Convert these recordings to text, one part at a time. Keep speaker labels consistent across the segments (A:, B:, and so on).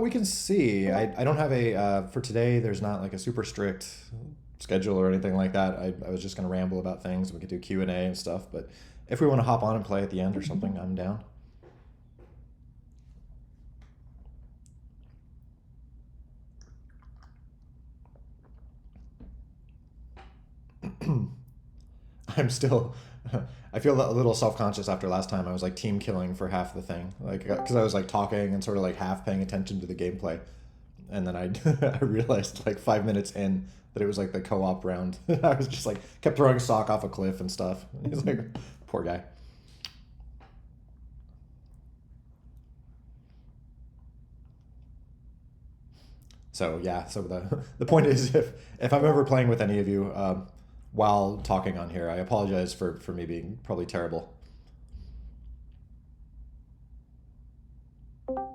A: We can see. I don't have a for today. There's not like a super strict schedule or anything like that. I was just gonna ramble about things. We could do Q&A and stuff. But if we want to hop on and play at the end or something, I'm down. I'm still. I feel a little self-conscious after last time. I was like team killing for half the thing, like because I was like talking and sort of like half paying attention to the gameplay, and then I I realized like 5 minutes in that it was like the co-op round. I was just like kept throwing sock off a cliff and stuff. He's like, poor guy. So yeah, so the point is, if I'm ever playing with any of you while talking on here, I apologize for me being probably terrible. All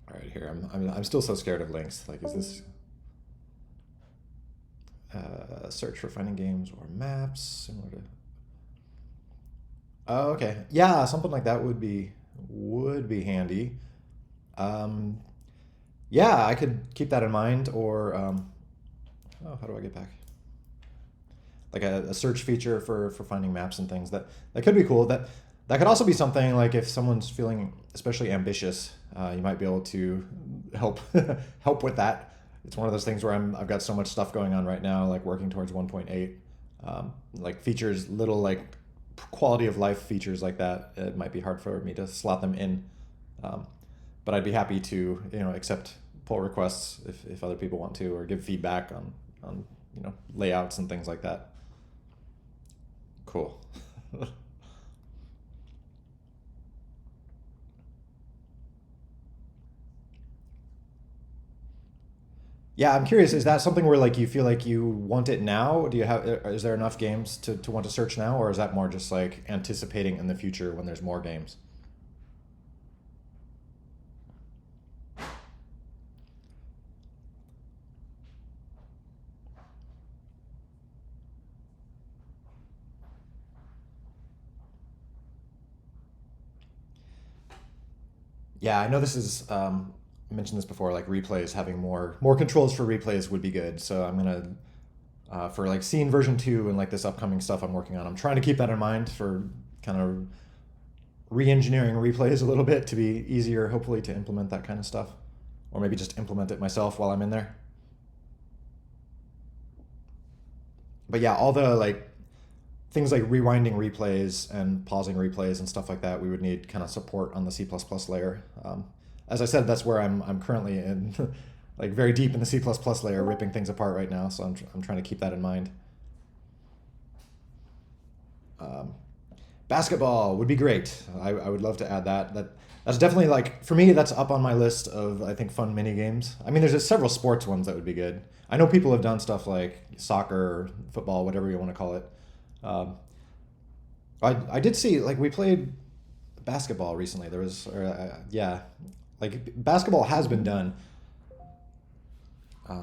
A: right, here I'm still so scared of links. Like, is this search for finding games or maps similar to? Oh, okay, yeah, something like that would be handy. Um, yeah, I could keep that in mind, or oh, how do I get back? Like a search feature for finding maps and things. That could be cool. That could also be something like if someone's feeling especially ambitious, you might be able to help help with that. It's one of those things where I've got so much stuff going on right now, like working towards 1.8, like features, little like quality of life features like that. It might be hard for me to slot them in, um, but I'd be happy to accept pull requests if other people want to, or give feedback on layouts and things like that. Cool. Yeah, I'm curious. Is that something where like you feel like you want it now? Do you have? Is there enough games to want to search now, or is that more just like anticipating in the future when there's more games? Yeah, I know this is. I mentioned this before. Like replays, having more controls for replays would be good. So I'm gonna for like scene version 2 and like this upcoming stuff I'm working on. I'm trying to keep that in mind for kind of re-engineering replays a little bit to be easier, hopefully, to implement that kind of stuff, or maybe just implement it myself while I'm in there. But yeah, all the like things like rewinding replays and pausing replays and stuff like that, we would need kind of support on the C++ layer. As I said, that's where I'm currently in, like very deep in the C++ layer, ripping things apart right now. So I'm trying to keep that in mind. Um, Basketball would be great. I would love to add that. That's definitely like for me. That's up on my list of I think fun mini games. I mean, there's just several sports ones that would be good. I know people have done stuff like soccer, or football, whatever you want to call it. Um, I did see like we played basketball recently. There was yeah, like basketball has been done.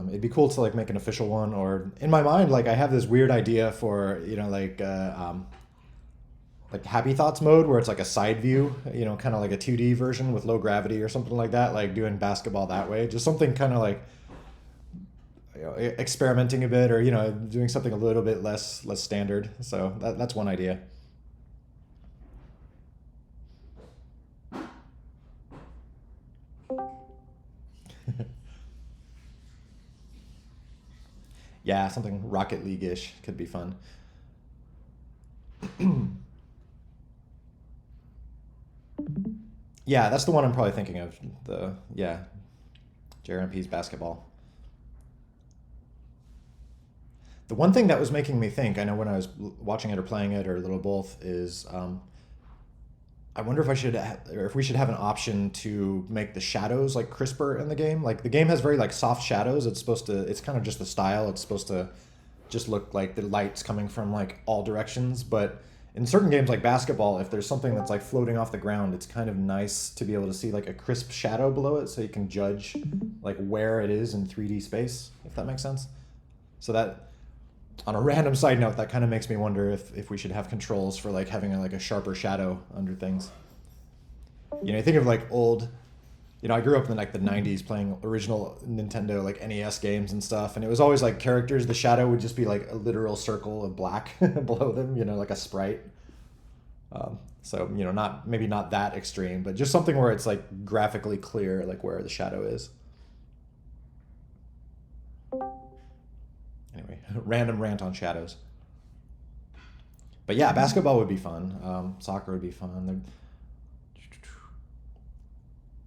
A: It'd be cool to like make an official one, or in my mind, like I have this weird idea for like Happy Thoughts mode where it's like a side view, kind of like a 2D version with low gravity or something like that, like doing basketball that way. Just something kind of like experimenting a bit, or doing something a little bit less standard. So that's one idea. Yeah, something Rocket League-ish could be fun. Yeah, that's the one I'm probably thinking of. The yeah, JRMP's basketball. The one thing that was making me think, I know when I was watching it or playing it or a little both, is I wonder if or if we should have an option to make the shadows like crisper in the game. Like the game has very like soft shadows. It's kind of just the style. It's supposed to just look like the light's coming from like all directions. But in certain games like basketball, if there's something that's like floating off the ground, it's kind of nice to be able to see like a crisp shadow below it, so you can judge like where it is in 3D space, if that makes sense. So On a random side note, that kind of makes me wonder if we should have controls for like having like a sharper shadow under things. You think of like old. I grew up in like the '90s playing original Nintendo like NES games and stuff, and it was always like characters. The shadow would just be like a literal circle of black below them, like a sprite. So not maybe not that extreme, but just something where it's like graphically clear, like where the shadow is. Anyway, random rant on shadows. But yeah, basketball would be fun. Soccer would be fun.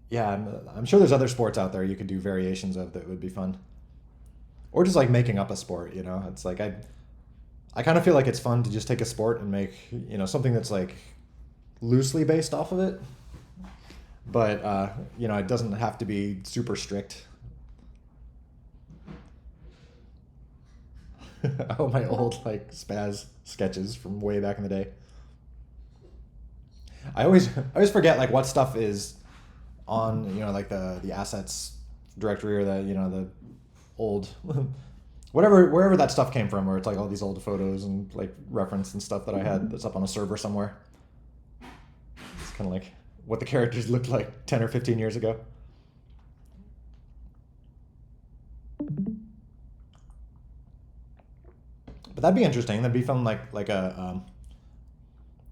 A: Yeah, I'm sure there's other sports out there you could do variations of that would be fun. Or just like making up a sport. It's like I kind of feel like it's fun to just take a sport and make something that's like loosely based off of it, but it doesn't have to be super strict. Oh, my old like spaz sketches from way back in the day. I always forget like what stuff is on like the assets directory or the old whatever wherever that stuff came from, where it's like all these old photos and like reference and stuff that I had that's up on a server somewhere. It's kind of like what the characters looked like 10 or 15 years ago. But that'd be interesting. That'd be fun, like a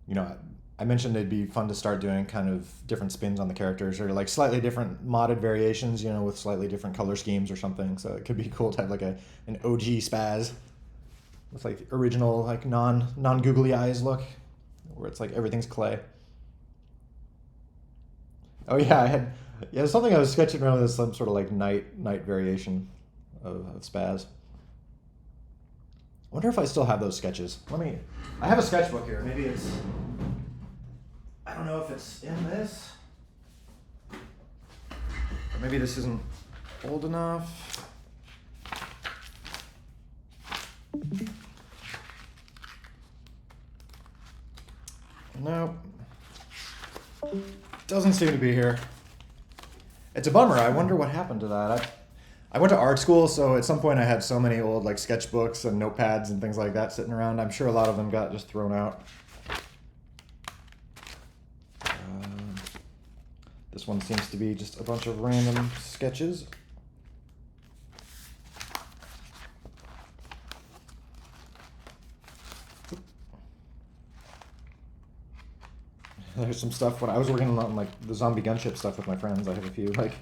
A: you know, I mentioned it'd be fun to start doing kind of different spins on the characters or like slightly different modded variations, with slightly different color schemes or something. So it could be cool to have like an OG spaz with like original like non googly eyes look, where it's like everything's clay. Oh yeah, something I was sketching around with some sort of like night variation of spaz. I wonder if I still have those sketches. I have a sketchbook here. Maybe it's, I don't know if it's in this, or maybe this isn't old enough. Nope. Doesn't seem to be here. It's a bummer. I wonder what happened to that. I went to art school, so at some point I had so many old like sketchbooks and notepads and things like that sitting around. I'm sure a lot of them got just thrown out. This one seems to be just a bunch of random sketches. There's some stuff when I was working on like the zombie gunship stuff with my friends. I have a few like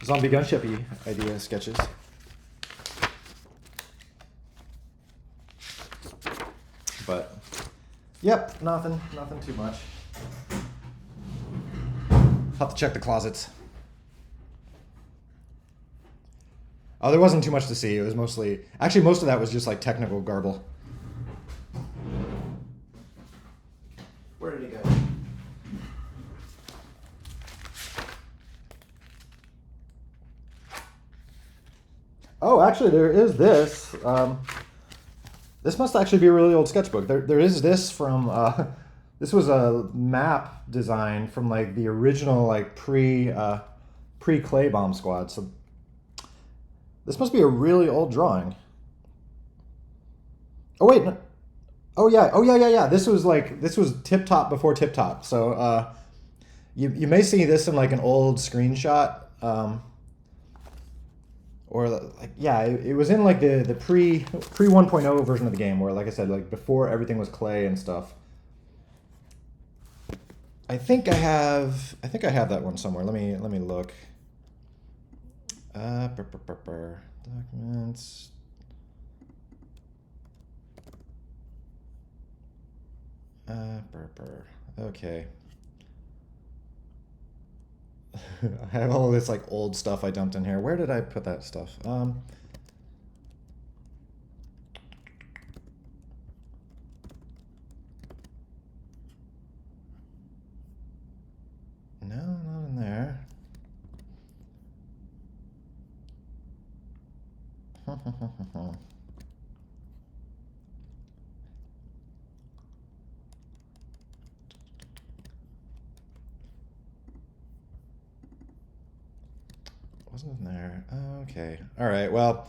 A: zombie gunship-y idea sketches. But yep, nothing too much. Have to check the closets. Oh, there wasn't too much to see. It was most of that was just like technical garble. Where did he go? Oh, actually, there is this. This must actually be a really old sketchbook. There is this from. This was a map design from like the original like pre Clay Bomb Squad. So this must be a really old drawing. Oh wait, no. Oh yeah. This was Tip Top before Tip Top. So you may see this in like an old screenshot. Or like yeah, it was in like the pre 1.0 version of the game, where like I said, like before everything was clay and stuff. I think I have that one somewhere. Let me look. Documents. Okay. I have all this like old stuff I dumped in here. Where did I put that stuff? No, not in there. Wasn't in there. Okay. All right. Well,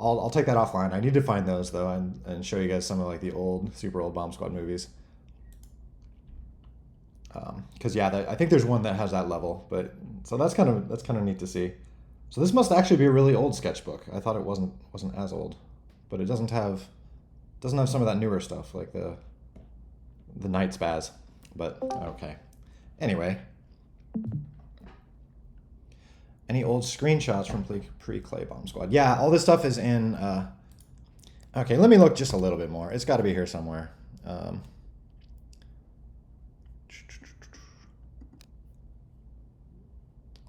A: I'll take that offline. I need to find those though, and show you guys some of like the old, super old Bomb Squad movies. Because yeah, I think there's one that has that level, but so that's kind of neat to see. So this must actually be a really old sketchbook. I thought it wasn't as old, but it doesn't have some of that newer stuff like the Night Spaz. But okay. Anyway, any old screenshots from pre-Clay Bomb Squad? Yeah, all this stuff is in. Okay, let me look just a little bit more. It's got to be here somewhere.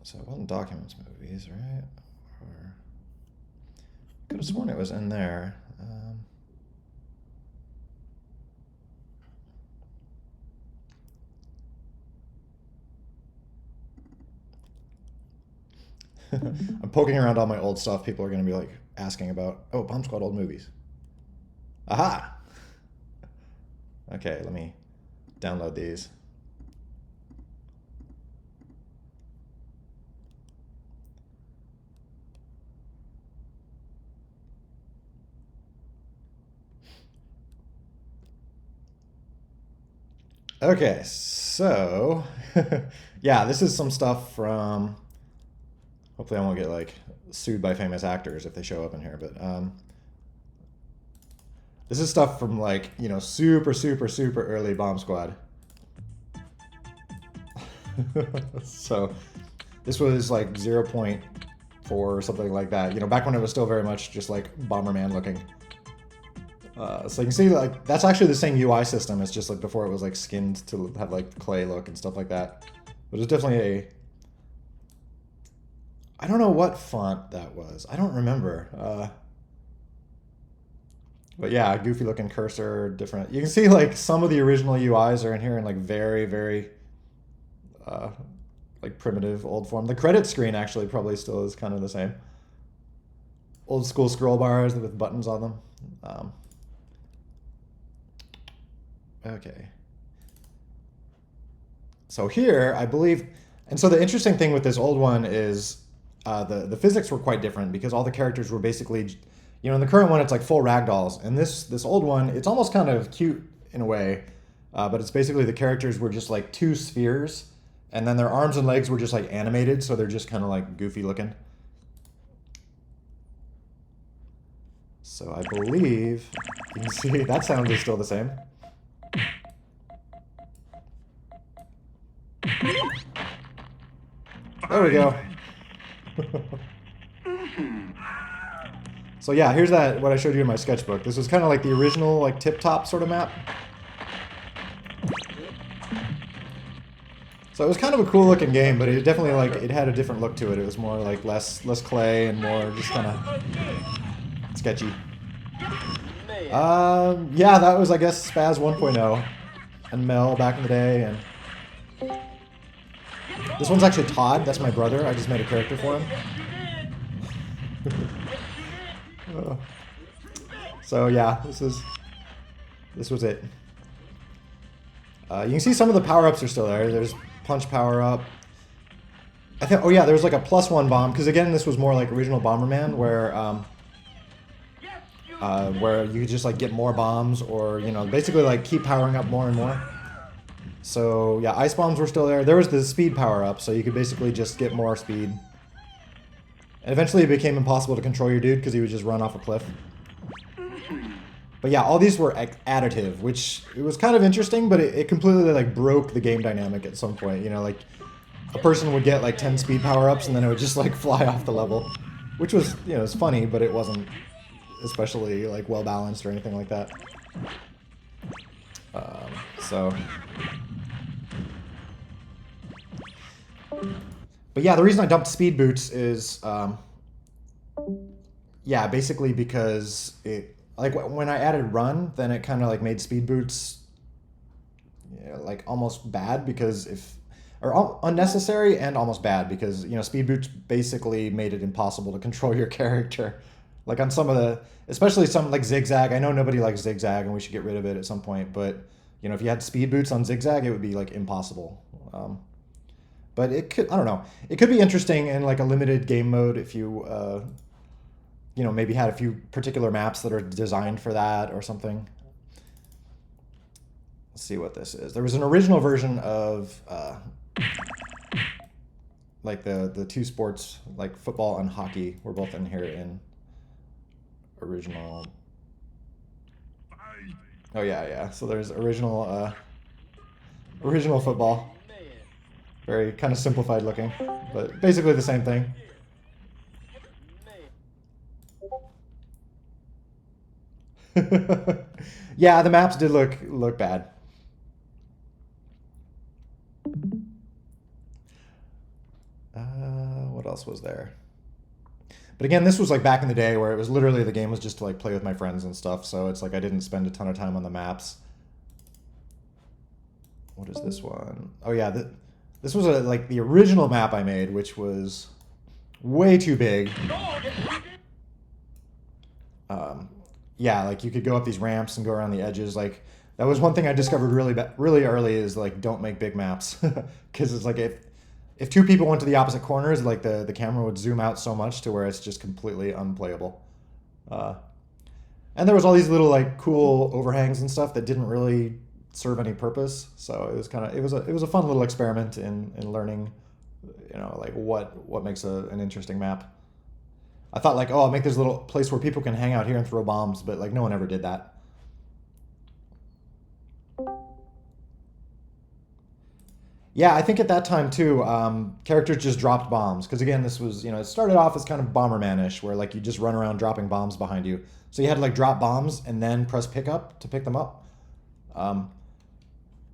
A: So it wasn't Documents Movies, right? Or could have sworn it was in there. I'm poking around all my old stuff. People are going to be like asking about, oh, Bomb Squad old movies. Aha! Okay, let me download these. Okay, so yeah, this is some stuff from. Hopefully, I won't get like sued by famous actors if they show up in here. But this is stuff from like super early Bomb Squad. So this was like 0.4 or something like that. Back when it was still very much just like Bomberman looking. So you can see like that's actually the same UI system as just like before it was like skinned to have like clay look and stuff like that. But it's definitely I don't know what font that was. I don't remember. But yeah, goofy looking cursor, different. You can see like some of the original UIs are in here in like very uh, like primitive old form. The credit screen actually probably still is kind of the same. Old school scroll bars with buttons on them. Okay. So here, I believe, and so the interesting thing with this old one is the physics were quite different because all the characters were basically, in the current one it's like full ragdolls, and this old one it's almost kind of cute in a way, but it's basically the characters were just like two spheres, and then their arms and legs were just like animated, so they're just kind of like goofy looking. So I believe you can see that sound is still the same. There we go. So yeah, here's what I showed you in my sketchbook. This was kind of like the original like tip-top sort of map. So it was kind of a cool looking game, but it definitely like it had a different look to it. It was more like less clay and more just kind of sketchy. Yeah, that was I guess Spaz 1.0 and Mel back in the day, and this one's actually Todd. That's my brother. I just made a character for him. So yeah, this was it. You can see some of the power-ups are still there. There's punch power-up. I think. Oh yeah, there's like a +1 bomb because again, this was more like original Bomberman where you could just like get more bombs or basically like keep powering up more and more. So yeah, ice bombs were still there. There was the speed power-up, so you could basically just get more speed. And eventually it became impossible to control your dude because he would just run off a cliff. But yeah, all these were additive, which it was kind of interesting, but it completely like broke the game dynamic at some point. Like a person would get like 10 speed power-ups and then it would just like fly off the level, which was it's funny, but it wasn't especially like well balanced or anything like that. So. But yeah, the reason I dumped speed boots is, yeah, basically because it, like when I added run, then it kind of like made speed boots, like almost bad or unnecessary and almost bad because, speed boots basically made it impossible to control your character. Like on some of especially some like zigzag. I know nobody likes zigzag and we should get rid of it at some point, but if you had speed boots on zigzag, it would be like impossible. But it could, I don't know. It could be interesting in like a limited game mode if you maybe had a few particular maps that are designed for that or something. Let's see what this is. There was an original version of like the two sports, like football and hockey, were both in here in original. Oh yeah, yeah. So there's original football. Very kind of simplified looking, but basically the same thing. Yeah, the maps did look bad. What else was there? But again, this was like back in the day where it was literally the game was just to like play with my friends and stuff. So it's like I didn't spend a ton of time on the maps. What is this one? Oh yeah, this was like the original map I made, which was way too big. Yeah, like you could go up these ramps and go around the edges. Like that was one thing I discovered really early is like don't make big maps because it's like if two people went to the opposite corners, like the camera would zoom out so much to where it's just completely unplayable. And there was all these little like cool overhangs and stuff that didn't really serve any purpose. So it was kind of it was a fun little experiment in learning, like what makes an interesting map. I thought like, oh, I'll make this little place where people can hang out here and throw bombs, but like no one ever did that. Yeah, I think at that time too, characters just dropped bombs because again, this was it started off as kind of Bomberman-ish, where like you just run around dropping bombs behind you. So you had to like drop bombs and then press pick up to pick them up. Um,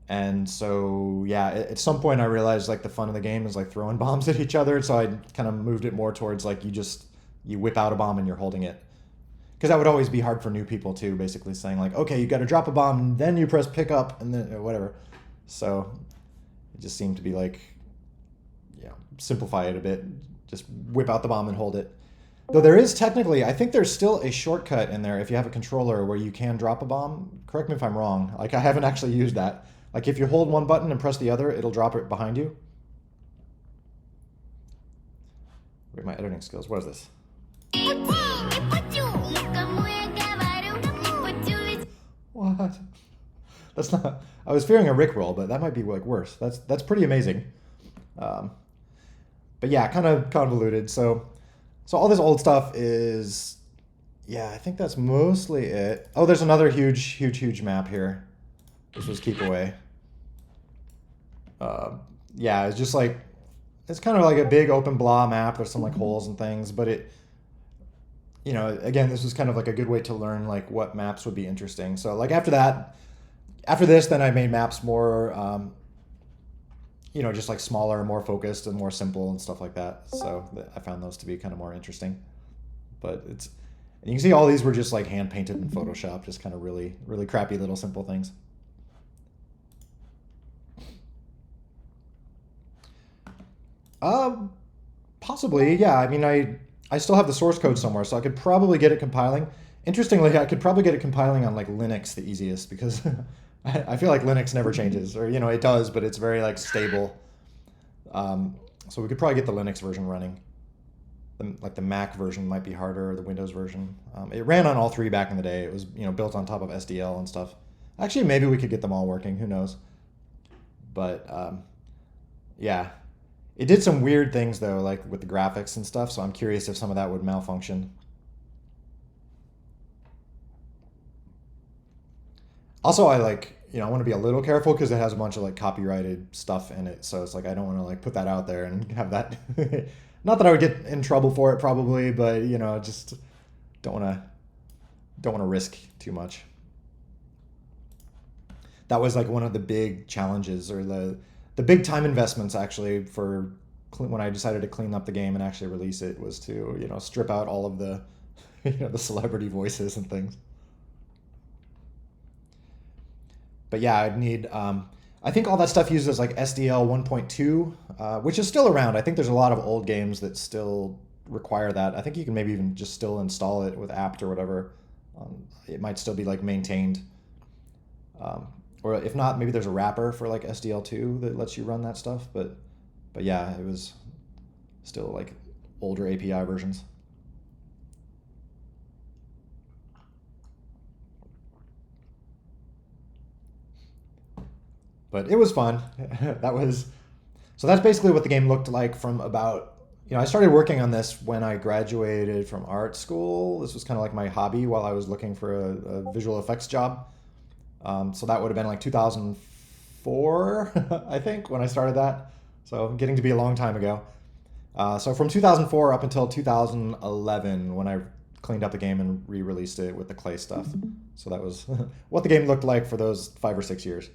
A: and so yeah, at some point I realized like the fun of the game is like throwing bombs at each other. So I kind of moved it more towards like you whip out a bomb and you're holding it. Because that would always be hard for new people too, basically saying like, okay, you got to drop a bomb, and then you press pick up, and then whatever. So it just seemed to be like, simplify it a bit. Just whip out the bomb and hold it. Though there is technically, I think there's still a shortcut in there if you have a controller where you can drop a bomb. Correct me if I'm wrong. Like I haven't actually used that. Like if you hold one button and press the other, it'll drop it behind you. Rate my editing skills. What is this? What? That's not. I was fearing a Rickroll, but that might be like worse. That's pretty amazing. Um, but yeah, kind of convoluted. So all this old stuff is. Yeah, I think that's mostly it. Oh, there's another huge map here. This was Keep Away. Yeah, it's just like it's kind of like a big open blah map. There's some like holes and things, but again, this was kind of like a good way to learn like what maps would be interesting. So like after this, then I made maps more, just like smaller, more focused, and more simple and stuff like that. So I found those to be kind of more interesting. But and you can see all these were just like hand painted in Photoshop, just kind of really, really crappy little simple things. Possibly, yeah. I mean, I still have the source code somewhere, so I could probably get it compiling. Interestingly, I could probably get it compiling on like Linux the easiest because I feel like Linux never changes, or it does, but it's very like stable. So we could probably get the Linux version running. Like the Mac version might be harder, or the Windows version. It ran on all three back in the day. It was built on top of SDL and stuff. Actually, maybe we could get them all working. Who knows? But yeah. It did some weird things though, like with the graphics and stuff, so I'm curious if some of that would malfunction. Also, I want to be a little careful because it has a bunch of like copyrighted stuff in it, so it's like I don't want to like put that out there and have that. Not that I would get in trouble for it probably, but just don't want to risk too much. That was like one of the big challenges or the big time investments actually for when I decided to clean up the game and actually release it was to strip out all of the the celebrity voices and things. But yeah, I'd need. I think all that stuff uses like SDL 1.2, which is still around. I think there's a lot of old games that still require that. I think you can maybe even just still install it with apt or whatever. It might still be like maintained. Or if not, maybe there's a wrapper for like SDL2 that lets you run that stuff. But yeah, it was still like older API versions. but it was fun. That was so that's basically what the game looked like from about, I started working on this when I graduated from art school. This was kind of like my hobby while I was looking for a visual effects job. So that would have been like 2004, I think, when I started that. So getting to be a long time ago. So from 2004 up until 2011, when I cleaned up the game and re-released it with the clay stuff. So that was what the game looked like for those 5 or 6 years.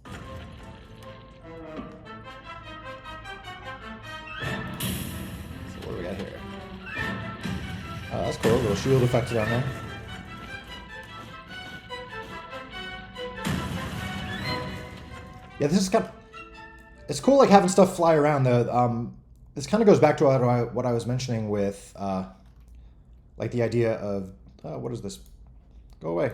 A: So what do we got here? Oh, that's cool. A little shield effect down there. Yeah, this is kind of, it's cool, like having stuff fly around. This kind of goes back to what I was mentioning with, like the idea of, what is this? Go away.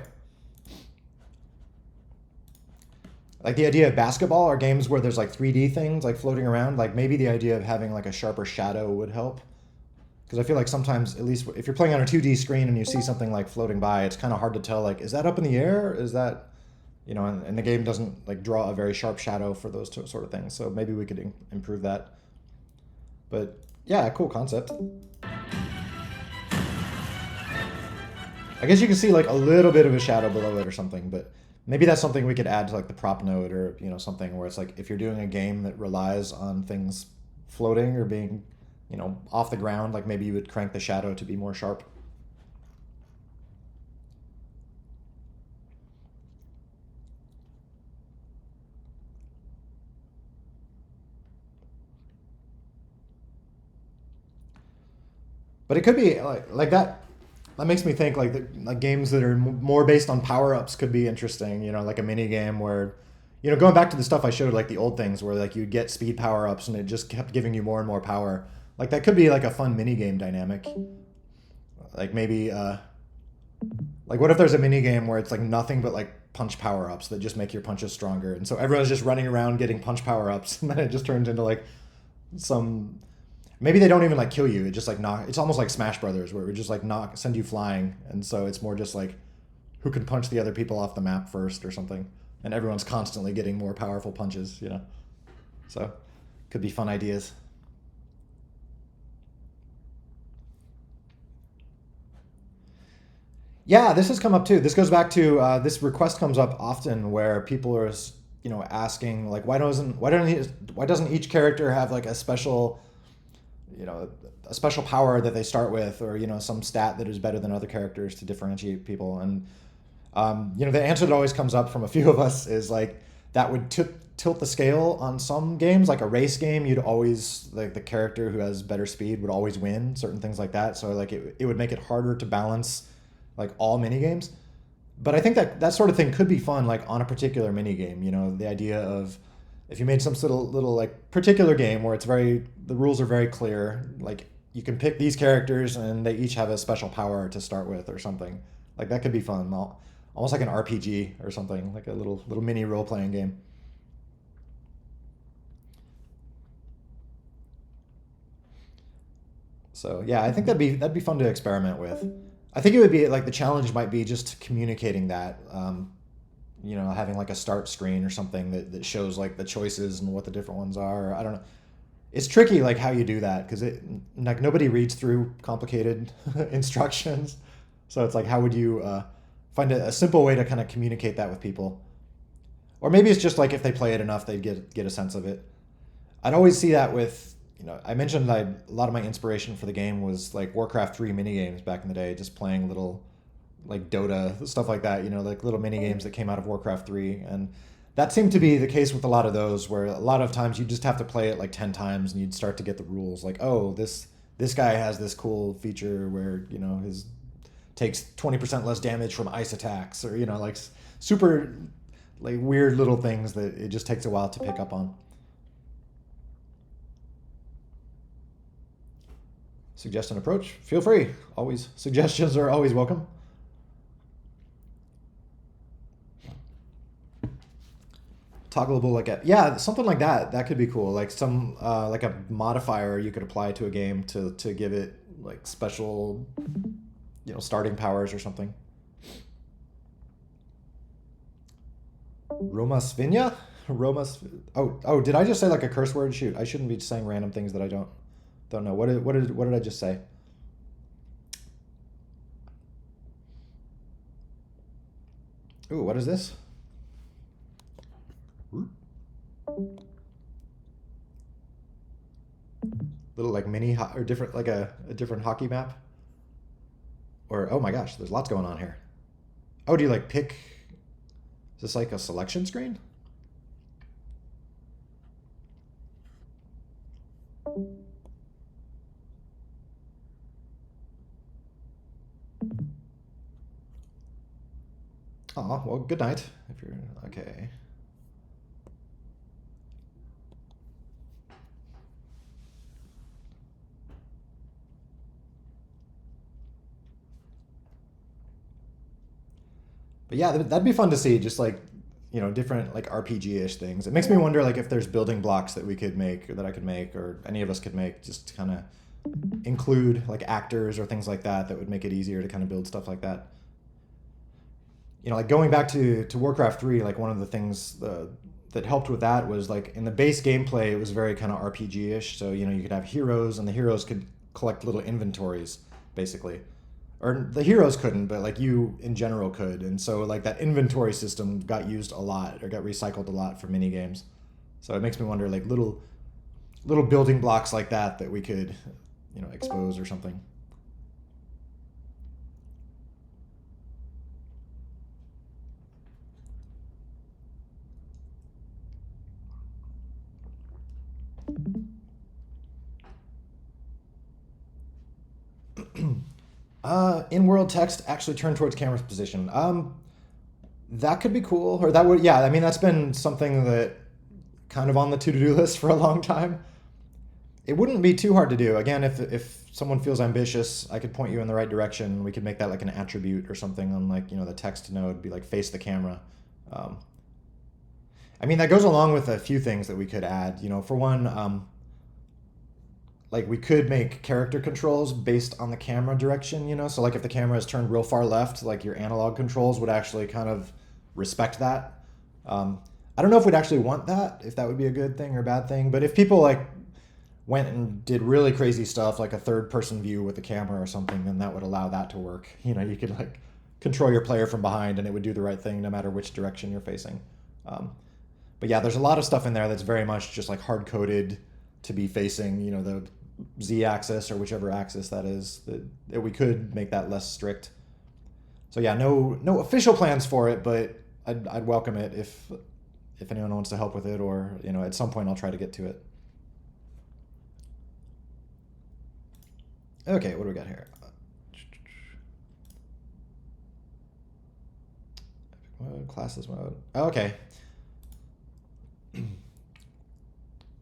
A: Like the idea of basketball or games where there's like 3D things like floating around. Like maybe the idea of having like a sharper shadow would help. Because I feel like sometimes, at least if you're playing on a 2D screen and you see something like floating by, it's kind of hard to tell, like, is that up in the air? Is that, and the game doesn't like draw a very sharp shadow for those sort of things. So maybe we could improve that. But yeah, cool concept. I guess you can see like a little bit of a shadow below it or something, but maybe that's something we could add to like the prop node, or something where it's like if you're doing a game that relies on things floating or being off the ground, like maybe you would crank the shadow to be more sharp. But it could be like that. That makes me think like games that are more based on power ups could be interesting. Like a mini game where, going back to the stuff I showed, like the old things where like you'd get speed power ups and it just kept giving you more and more power. Like that could be like a fun mini game dynamic. Like maybe, like what if there's a mini game where it's like nothing but like punch power ups that just make your punches stronger, and so everyone's just running around getting punch power ups, and then it just turns into like some. Maybe they don't even like kill you. It just like knock. It's almost like Smash Brothers, where it would just like send you flying, and so it's more just like who can punch the other people off the map first or something, and everyone's constantly getting more powerful punches. So could be fun ideas. Yeah, this has come up too. This goes back to this request comes up often where people are asking like why doesn't each character have like you know a special power that they start with, or some stat that is better than other characters to differentiate people. And the answer that always comes up from a few of us is like that would tilt the scale on some games. Like a race game, you'd always like the character who has better speed would always win, certain things like that. So like it would make it harder to balance like all mini games. But I think that sort of thing could be fun, like on a particular mini game. The idea of if you made some sort of little like particular game where the rules are very clear, like you can pick these characters and they each have a special power to start with or something. Like that could be fun, almost like an RPG or something, like a little mini role playing game. So yeah, I think that'd be fun to experiment with. I think it would be like the challenge might be just communicating that. Having like a start screen or something that shows like the choices and what the different ones are. I don't know. It's tricky like how you do that because like nobody reads through complicated instructions. So it's like how would you find a simple way to kind of communicate that with people? Or maybe it's just like if they play it enough, they get a sense of it. I'd always see that with, I mentioned that a lot of my inspiration for the game was like Warcraft 3 mini games back in the day, just playing little like Dota, stuff like that, like little mini games that came out of Warcraft 3. And that seemed to be the case with a lot of those, where a lot of times you just have to play it like 10 times and you'd start to get the rules. Like, oh, this guy has this cool feature where, his takes 20% less damage from ice attacks, or, like super like weird little things that it just takes a while to pick up on. Suggest an approach. Feel free. Always suggestions are always welcome. Toggleable yeah, something like that. That could be cool. Like some like a modifier you could apply to a game to give it like special starting powers or something. Roma Svinya? Oh, did I just say like a curse word? Shoot, I shouldn't be saying random things that I don't know. What did I just say? Ooh, what is this? Little like or different like a different hockey map. Or oh my gosh, there's lots going on here. Oh, do you like pick? Is this like a selection screen? Oh, well, good night. If you're okay. But yeah, that'd be fun to see. Just like different like RPG-ish things. It makes me wonder like if there's building blocks that we could make or that I could make or any of us could make, just to kind of include like actors or things like that would make it easier to kind of build stuff like that. Like going back to Warcraft 3, like one of the things that helped with that was like in the base gameplay, it was very kind of RPG-ish. So, you could have heroes and the heroes could collect little inventories, basically. Or the heroes couldn't, but like you in general could. And so like that inventory system got used a lot or got recycled a lot for mini games. So it makes me wonder like little building blocks like that we could, expose or something. In-world text actually turn towards camera's position. That could be cool, or that would, yeah. I mean, that's been something that kind of on the to-do list for a long time. It wouldn't be too hard to do. Again, if someone feels ambitious, I could point you in the right direction. We could make that like an attribute or something on like the text node, be like face the camera. Um, I mean, that goes along with a few things that we could add. For one, like we could make character controls based on the camera direction, so like if the camera is turned real far left, like your analog controls would actually kind of respect that. I don't know if we'd actually want that, if that would be a good thing or a bad thing, but if people like went and did really crazy stuff like a third person view with the camera or something, then that would allow that to work. You could like control your player from behind and it would do the right thing no matter which direction you're facing. um, but yeah, there's a lot of stuff in there that's very much just like hard coded to be facing the z-axis or whichever axis that is, that we could make that less strict. So yeah, no official plans for it, but I'd welcome it if anyone wants to help with it, or at some point I'll try to get to it. Okay, what do we got here? Mode, classes mode. Okay.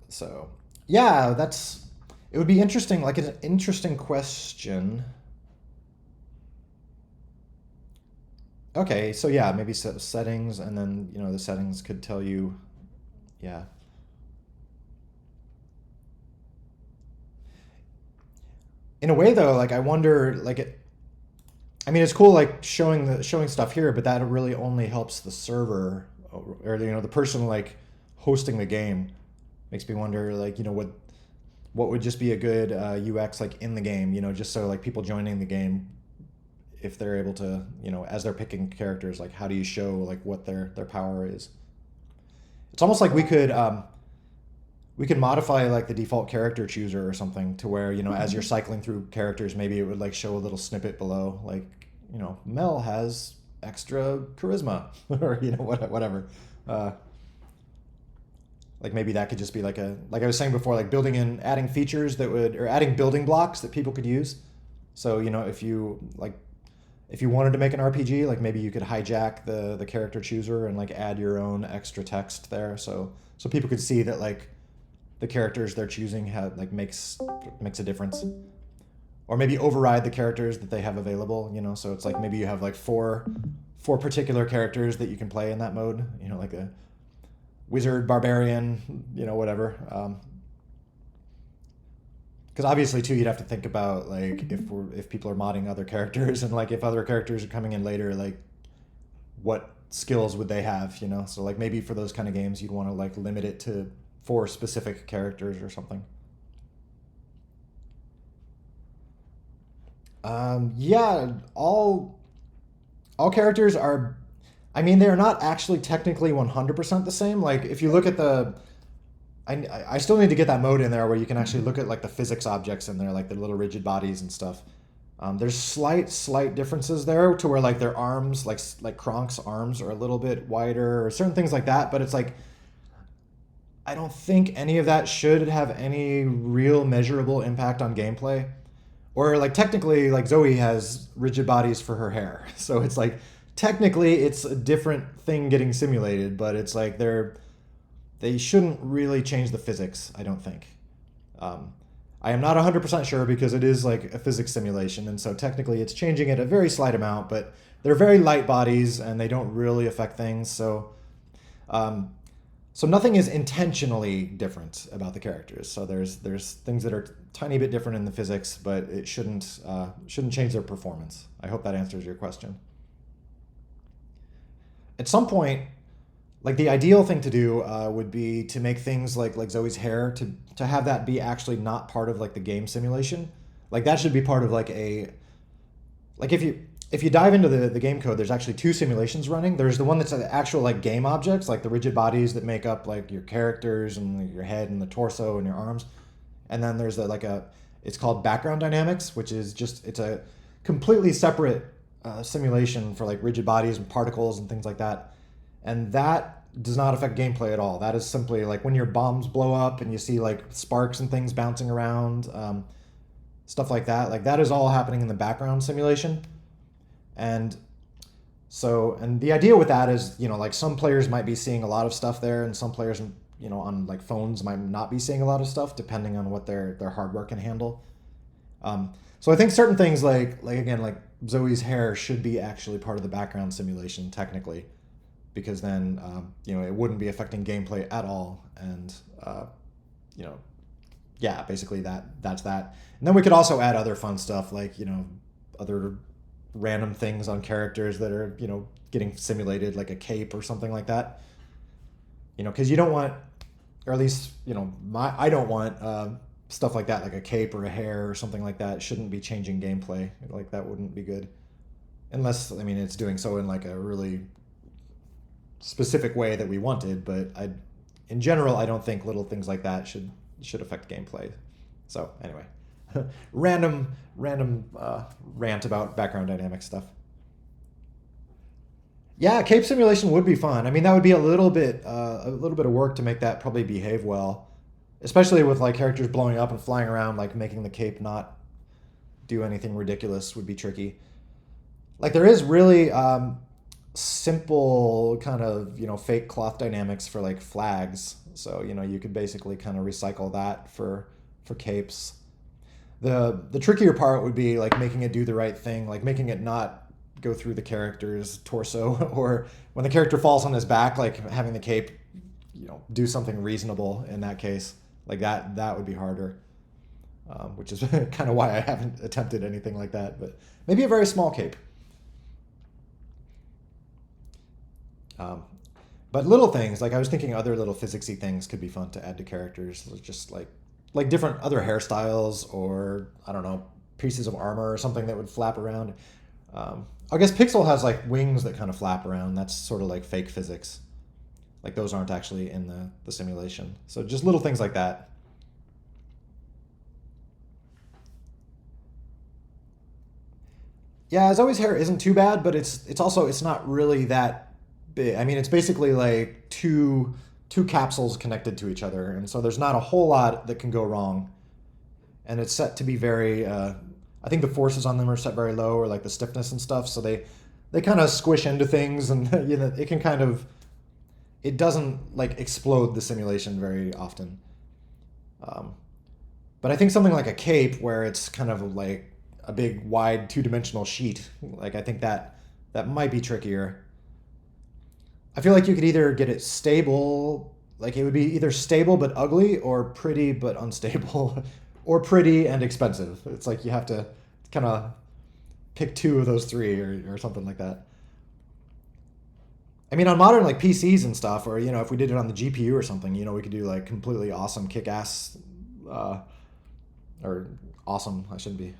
A: So yeah, it would be interesting, like an interesting question. Okay, so yeah, maybe set settings, and then the settings could tell you, yeah. In a way though, like I wonder, like I mean, it's cool like showing stuff here, but that really only helps the server, or the person like hosting the game. Makes me wonder, like what would just be a good UX like in the game, just so like people joining the game, if they're able to, as they're picking characters, like how do you show like what their power is? It's almost like we could modify like the default character chooser or something to where as you're cycling through characters, maybe it would like show a little snippet below, like Mel has extra charisma or whatever. Uh, like maybe that could just be like I was saying before, like building in adding features that would, or adding building blocks that people could use. So if you wanted to make an RPG, like maybe you could hijack the character chooser and like add your own extra text there, so people could see that like the characters they're choosing have like makes a difference. Or maybe override the characters that they have available, so it's like maybe you have like four particular characters that you can play in that mode, like a wizard, barbarian, whatever. Because because obviously too, you'd have to think about like if people are modding other characters, and like if other characters are coming in later, like what skills would they have, you know? So like maybe for those kind of games, you'd want to like limit it to 4 specific characters or something. Yeah, all characters are. I mean, they're not actually technically 100% the same. Like if you look at the, I still need to get that mode in there where you can actually look at like the physics objects in there, like the little rigid bodies and stuff. There's slight differences there to where like their arms, like Kronk's arms, are a little bit wider or certain things like that. But it's like I don't think any of that should have any real measurable impact on gameplay. Or like technically, like Zoe has rigid bodies for her hair, so it's like technically it's a different thing getting simulated, but it's like they shouldn't really change the physics. I don't think. Um, I am not 100% sure because it is like a physics simulation, and so technically it's changing it a very slight amount, but they're very light bodies and they don't really affect things. Um, so nothing is intentionally different about the characters. So there's things that are tiny bit different in the physics, but it shouldn't change their performance. I hope that answers your question. At some point, like the ideal thing to do would be to make things like Zoe's hair to have that be actually not part of like the game simulation. Like that should be part of like a like if you dive into the game code, there's actually 2 simulations running. There's the one that's the actual like game objects, like the rigid bodies that make up like your characters and your head and the torso and your arms. And then there's it's called background dynamics, which is just it's a completely separate simulation for like rigid bodies and particles and things like that. And that does not affect gameplay at all. That is simply like when your bombs blow up and you see like sparks and things bouncing around, stuff like that. Like that is all happening in the background simulation. And and the idea with that is, like some players might be seeing a lot of stuff there, and some players, on like phones might not be seeing a lot of stuff, depending on what their hardware can handle. So I think certain things like again, like Zoe's hair should be actually part of the background simulation technically, because then it wouldn't be affecting gameplay at all, and you know, yeah, basically that's that. And then we could also add other fun stuff like other random things on characters that are getting simulated, like a cape or something like that. Because you don't want, or at least I don't want stuff like that, like a cape or a hair or something like that. Shouldn't be changing gameplay. Like that wouldn't be good, unless it's doing so in like a really specific way that we wanted. But in general, I don't think little things like that should affect gameplay. So anyway, random rant about background dynamic stuff. Yeah, cape simulation would be fun. I mean, that would be a little bit of work to make that probably behave well, especially with like characters blowing up and flying around. Like making the cape not do anything ridiculous would be tricky. Like there is really simple kind of fake cloth dynamics for like flags. So you could basically kind of recycle that for capes. The trickier part would be like making it do the right thing, like making it not go through the character's torso, or when the character falls on his back, like having the cape, do something reasonable in that case. Like that would be harder, which is kind of why I haven't attempted anything like that. But maybe a very small cape. Um, but little things, like I was thinking other little physicsy things could be fun to add to characters, just like different other hairstyles, or I don't know, pieces of armor or something that would flap around. I guess Pixel has like wings that kind of flap around. That's sort of like fake physics. Like those aren't actually in the simulation. So just little things like that. Yeah, Zoe's hair isn't too bad, but it's not really that big. I mean, it's basically like two capsules connected to each other, and so there's not a whole lot that can go wrong. And it's set to be very. I think the forces on them are set very low, or like the stiffness and stuff, so they kind of squish into things, and it can kind of it doesn't like explode the simulation very often. Um, but I think something like a cape, where it's kind of like a big wide 2-dimensional sheet, like I think that might be trickier. I feel like you could either get it stable, like it would be either stable but ugly, or pretty but unstable, or pretty and expensive. It's like you have to kind of pick two of those three or something like that. I mean, on modern like PCs and stuff, or if we did it on the GPU or something, we could do like completely awesome, kick-ass, uh, or awesome. I shouldn't be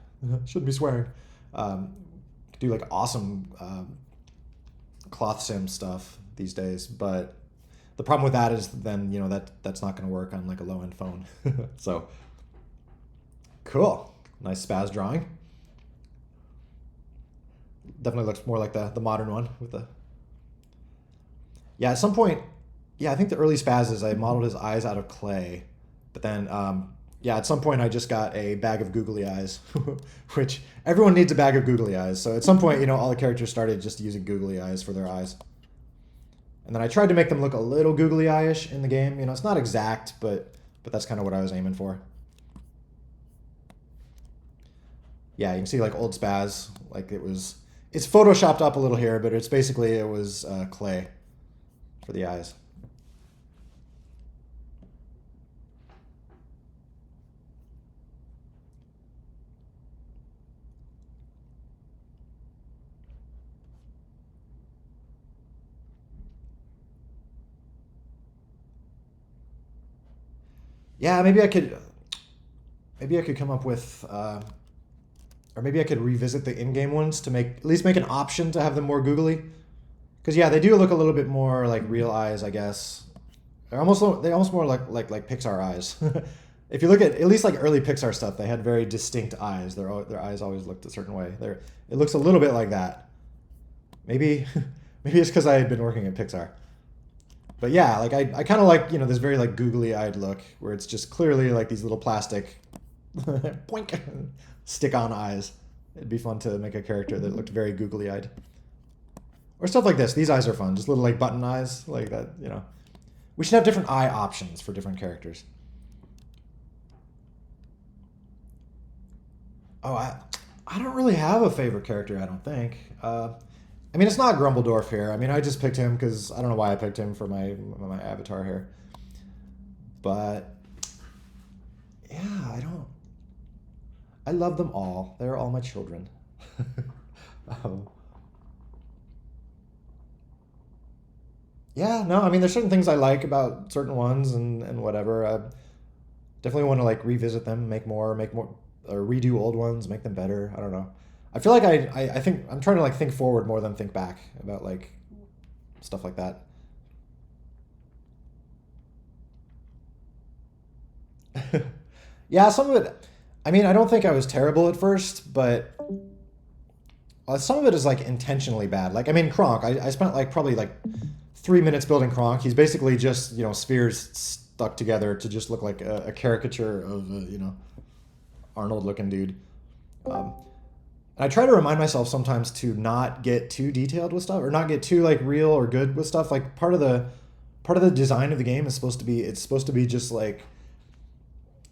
A: swearing. Could do like awesome cloth sim stuff these days, but the problem with that is then that's not going to work on like a low end phone. So cool, nice spaz drawing. Definitely looks more like the modern one with the. Yeah, at some point, yeah, I think the early spazzes I modeled his eyes out of clay, but then yeah, at some point I just got a bag of googly eyes, which everyone needs a bag of googly eyes. So at some point, all the characters started just using googly eyes for their eyes. And then I tried to make them look a little googly eye-ish in the game. It's not exact, but that's kind of what I was aiming for. Yeah, you can see like old spaz, like it's photoshopped up a little here, but it was clay for the eyes. Yeah, maybe I could come up with, or maybe I could revisit the in-game ones to at least make an option to have them more googly. Because yeah, they do look a little bit more like real eyes, I guess. They almost more like Pixar eyes. If you look at least like early Pixar stuff, they had very distinct eyes. Their eyes always looked a certain way. It looks a little bit like that. Maybe maybe it's because I had been working at Pixar. But yeah, like I kind of like this very like googly eyed look where it's just clearly like these little plastic poink stick on eyes. It'd be fun to make a character that looked very googly eyed. Or stuff like this. These eyes are fun. Just little like button eyes like that. We should have different eye options for different characters. Oh, I don't really have a favorite character, I don't think. I mean, it's not Grumbledorf here. I mean, I just picked him because I don't know why I picked him for my avatar here. But yeah, I love them all. They're all my children. um, yeah, no, I mean, there's certain things I like about certain ones and whatever. I definitely want to like revisit them, make more, or redo old ones, make them better. I don't know. I feel like I think I'm trying to like think forward more than think back about like stuff like that. Yeah, some of it. I mean, I don't think I was terrible at first, but some of it is like intentionally bad. Like, I mean, Kronk. I spent like probably like 3 minutes building Kronk. He's basically just spheres stuck together to just look like a caricature of Arnold looking dude. Um, and I try to remind myself sometimes to not get too detailed with stuff or not get too like real or good with stuff. Like part of the design of the game is supposed to be just like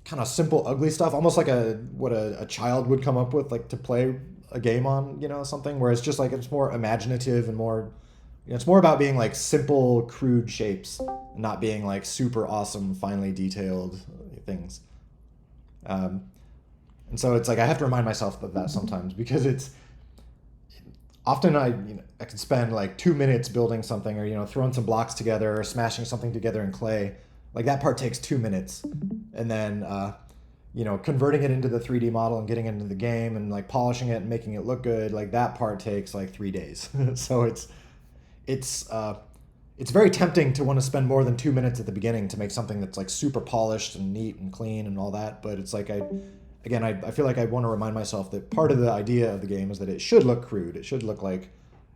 A: kind of simple ugly stuff, almost like what a child would come up with like to play a game on, something where it's just like it's more imaginative and more it's more about being like simple crude shapes and not being like super awesome finely detailed things. um, and so it's like I have to remind myself of that sometimes because it's often I can spend like 2 minutes building something or throwing some blocks together or smashing something together in clay. Like that part takes 2 minutes, and then converting it into the 3D model and getting it into the game and like polishing it and making it look good. Like that part takes like 3 days. So it's it's very tempting to want to spend more than 2 minutes at the beginning to make something that's like super polished and neat and clean and all that. But it's like I feel like I want to remind myself that part of the idea of the game is that it should look crude. It should look like,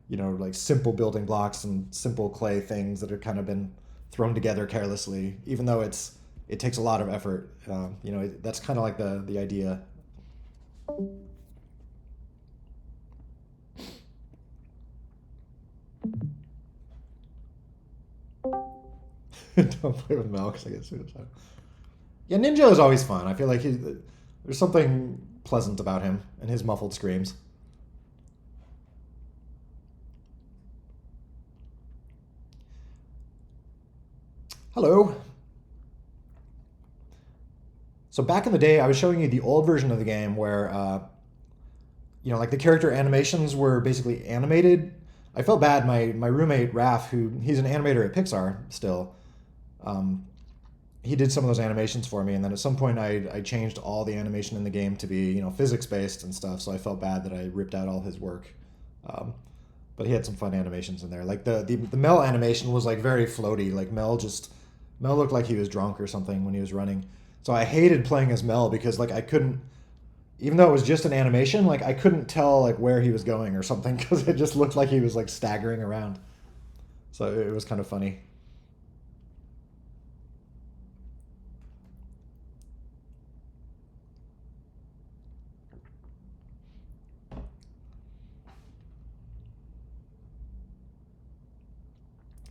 A: like simple building blocks and simple clay things that have kind of been thrown together carelessly, even though it takes a lot of effort. That's kind of like the idea. Don't play with Mel because I get suicide. Yeah, Ninja is always fun. I feel like there's something pleasant about him and his muffled screams. Hello. So back in the day, I was showing you the old version of the game where like the character animations were basically animated. I felt bad. My roommate Raf, who he's an animator at Pixar still, um, he did some of those animations for me, and then at some point I changed all the animation in the game to be physics based and stuff. So I felt bad that I ripped out all his work. Um, but he had some fun animations in there. Like the Mel animation was like very floaty. Like Mel looked like he was drunk or something when he was running. So I hated playing as Mel because like I couldn't, even though it was just an animation, like I couldn't tell like where he was going or something because it just looked like he was like staggering around. So it was kind of funny.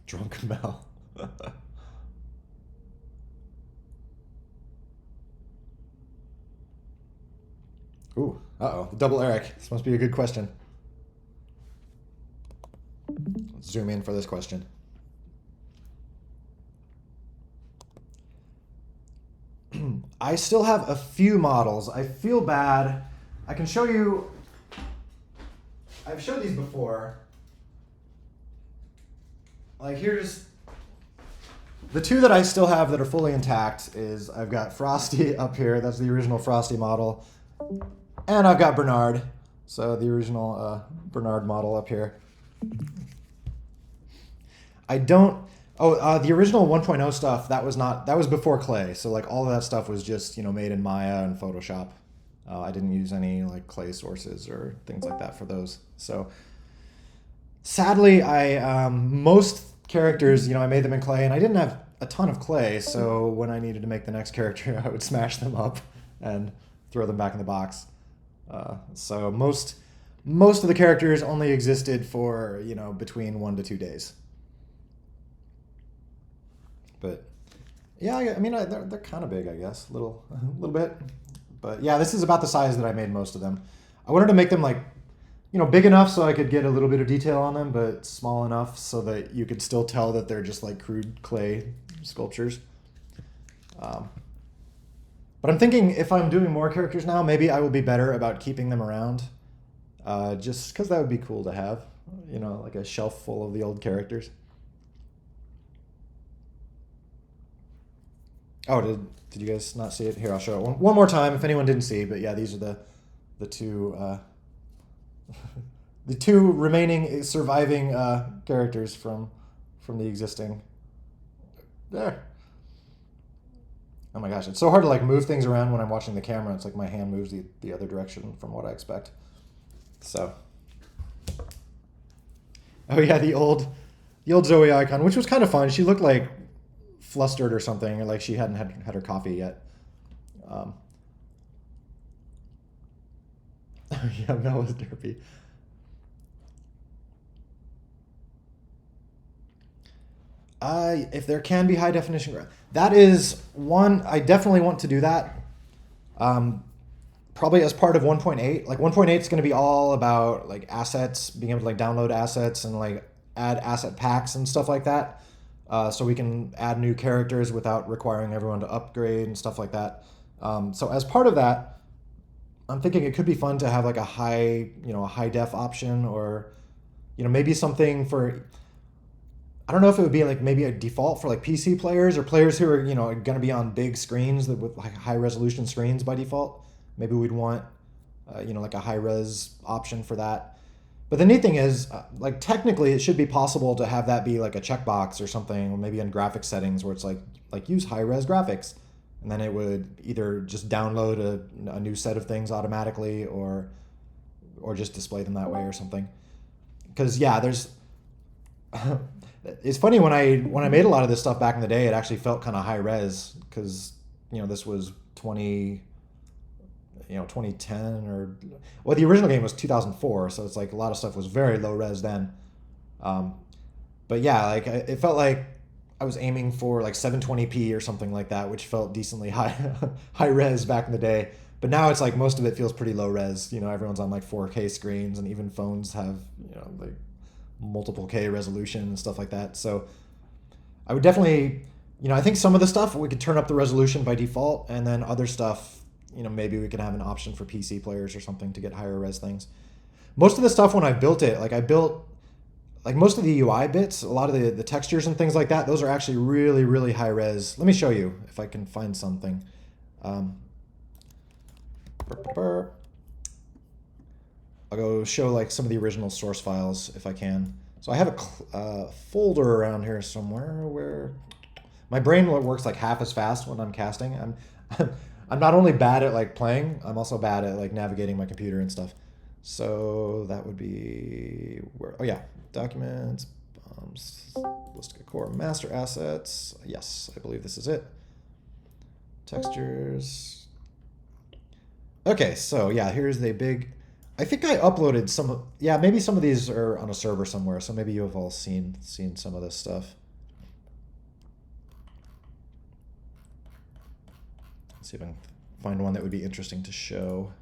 A: Drunk Mel. Ooh, uh-oh. Double Eric. This must be a good question. Let's zoom in for this question. I still have a few models. I feel bad. I can show you. I've showed these before. Like here's the two that I still have that are fully intact is I've got Frosty up here. That's the original Frosty model. And I've got Bernard. So the original Bernard model up here. I don't. Oh, the original 1.0 stuff that was not. That was before Clay. So like all of that stuff was just made in Maya and Photoshop. I didn't use any like Clay sources or things like that for those. So sadly, I most characters I made them in Clay, and I didn't have a ton of Clay. So when I needed to make the next character, I would smash them up and throw them back in the box. So most of the characters only existed for between 1 to 2 days. But yeah, I mean they're kind of big, I guess, a little bit. But yeah, this is about the size that I made most of them. I wanted to make them like big enough so I could get a little bit of detail on them, but small enough so that you could still tell that they're just like crude clay sculptures. But I'm thinking if I'm doing more characters now, maybe I will be better about keeping them around, just because that would be cool to have, like a shelf full of the old characters. Oh, did you guys not see it? Here, I'll show it one more time if anyone didn't see. But yeah, these are the two the two remaining surviving characters from the existing. There. Oh my gosh, it's so hard to like move things around when I'm watching the camera. It's like my hand moves the other direction from what I expect. So. Oh yeah, the old Zoe icon, which was kind of fun. She looked like flustered or something, or like she hadn't had her coffee yet. Um, yeah, Mel was derpy. If there can be high definition, that is one. I definitely want to do that. Um, Probably as part of 1.8. Like 1.8 is going to be all about like assets, being able to like download assets and like add asset packs and stuff like that. So we can add new characters without requiring everyone to upgrade and stuff like that. So as part of that, I'm thinking it could be fun to have like a high def option, or maybe something for. I don't know if it would be like maybe a default for like PC players or players who are going to be on big screens that with like high resolution screens by default. Maybe we'd want like a high res option for that. But the neat thing is, like technically, it should be possible to have that be like a checkbox or something, or maybe in graphics settings where it's like use high res graphics, and then it would either just download a new set of things automatically, or just display them that way or something. Because yeah, there's. It's funny when I made a lot of this stuff back in the day, it actually felt kind of high res because this was 2010 or well, the original game was 2004, so it's like a lot of stuff was very low res then. Um, but yeah, like it felt like I was aiming for like 720p or something like that, which felt decently high high res back in the day. But now it's like most of it feels pretty low res. Everyone's on like 4K screens, and even phones have like multiple K resolution and stuff like that. So I would definitely I think some of the stuff we could turn up the resolution by default, and then other stuff, maybe we could have an option for PC players or something to get higher res things. Most of the stuff when I built it, like I built, like most of the UI bits, a lot of the textures and things like that, those are actually really, really high res. Let me show you if I can find something. I'll go show like some of the original source files if I can. So I have a folder around here somewhere where my brain works like half as fast when I'm casting. I'm not only bad at like playing, I'm also bad at like navigating my computer and stuff. So that would be where, oh yeah, documents, list of core master assets. Yes, I believe this is it. Textures. Okay, so yeah, here's the big, I think I uploaded some, yeah, maybe some of these are on a server somewhere, so maybe you have all seen some of this stuff. Let's see if I can find one that would be interesting to show.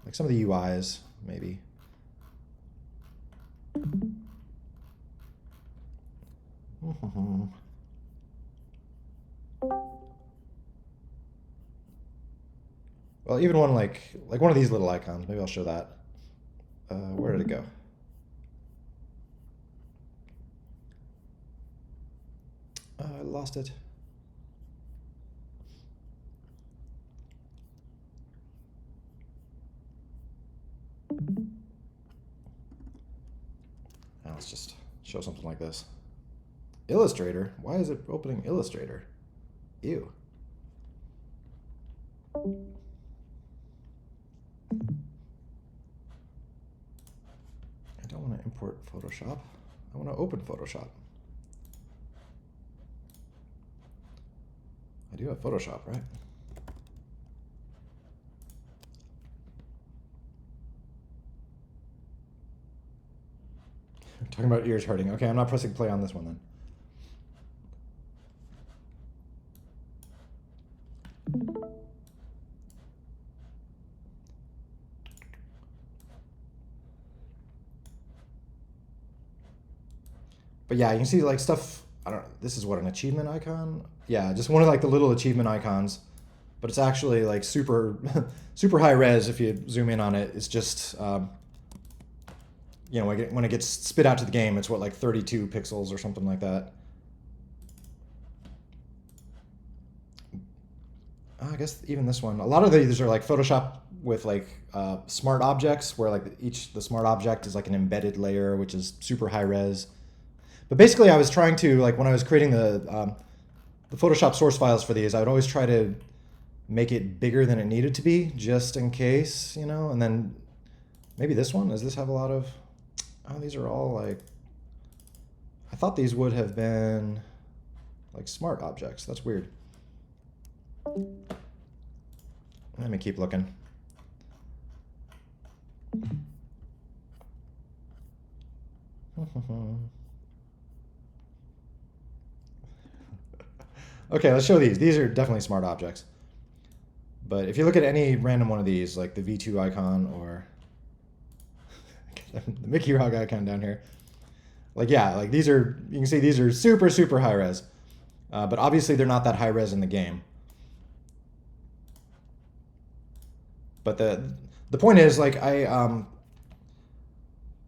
A: Like some of the UIs, maybe. Well, even one like one of these little icons. Maybe I'll show that. Where did it go? I lost it. Now let's just show something like this. Illustrator? Why is it opening Illustrator? Ew. I don't want to import Photoshop. I want to open Photoshop. I do have Photoshop, right? We're talking about ears hurting. Okay, I'm not pressing play on this one then. But yeah, you can see like stuff, I don't know, this is what, an achievement icon? Yeah, just one of like the little achievement icons, but it's actually like super, super high res if you zoom in on it. It's just, when it gets spit out to the game, it's what, like 32 pixels or something like that. I guess even this one, a lot of these are like Photoshop with like smart objects, where like the smart object is like an embedded layer, which is super high res. But basically, I was trying to, like, when I was creating the Photoshop source files for these, I would always try to make it bigger than it needed to be, just in case, and then maybe this one, does this have a lot of, oh, these are all like, I thought these would have been like smart objects. That's weird. Let me keep looking. Okay, let's show these. These are definitely smart objects. But if you look at any random one of these, like the V2 icon or the Mickey Rock icon down here, like, yeah, like these are, you can see these are super, super high res. But obviously they're not that high res in the game. But the point is, like,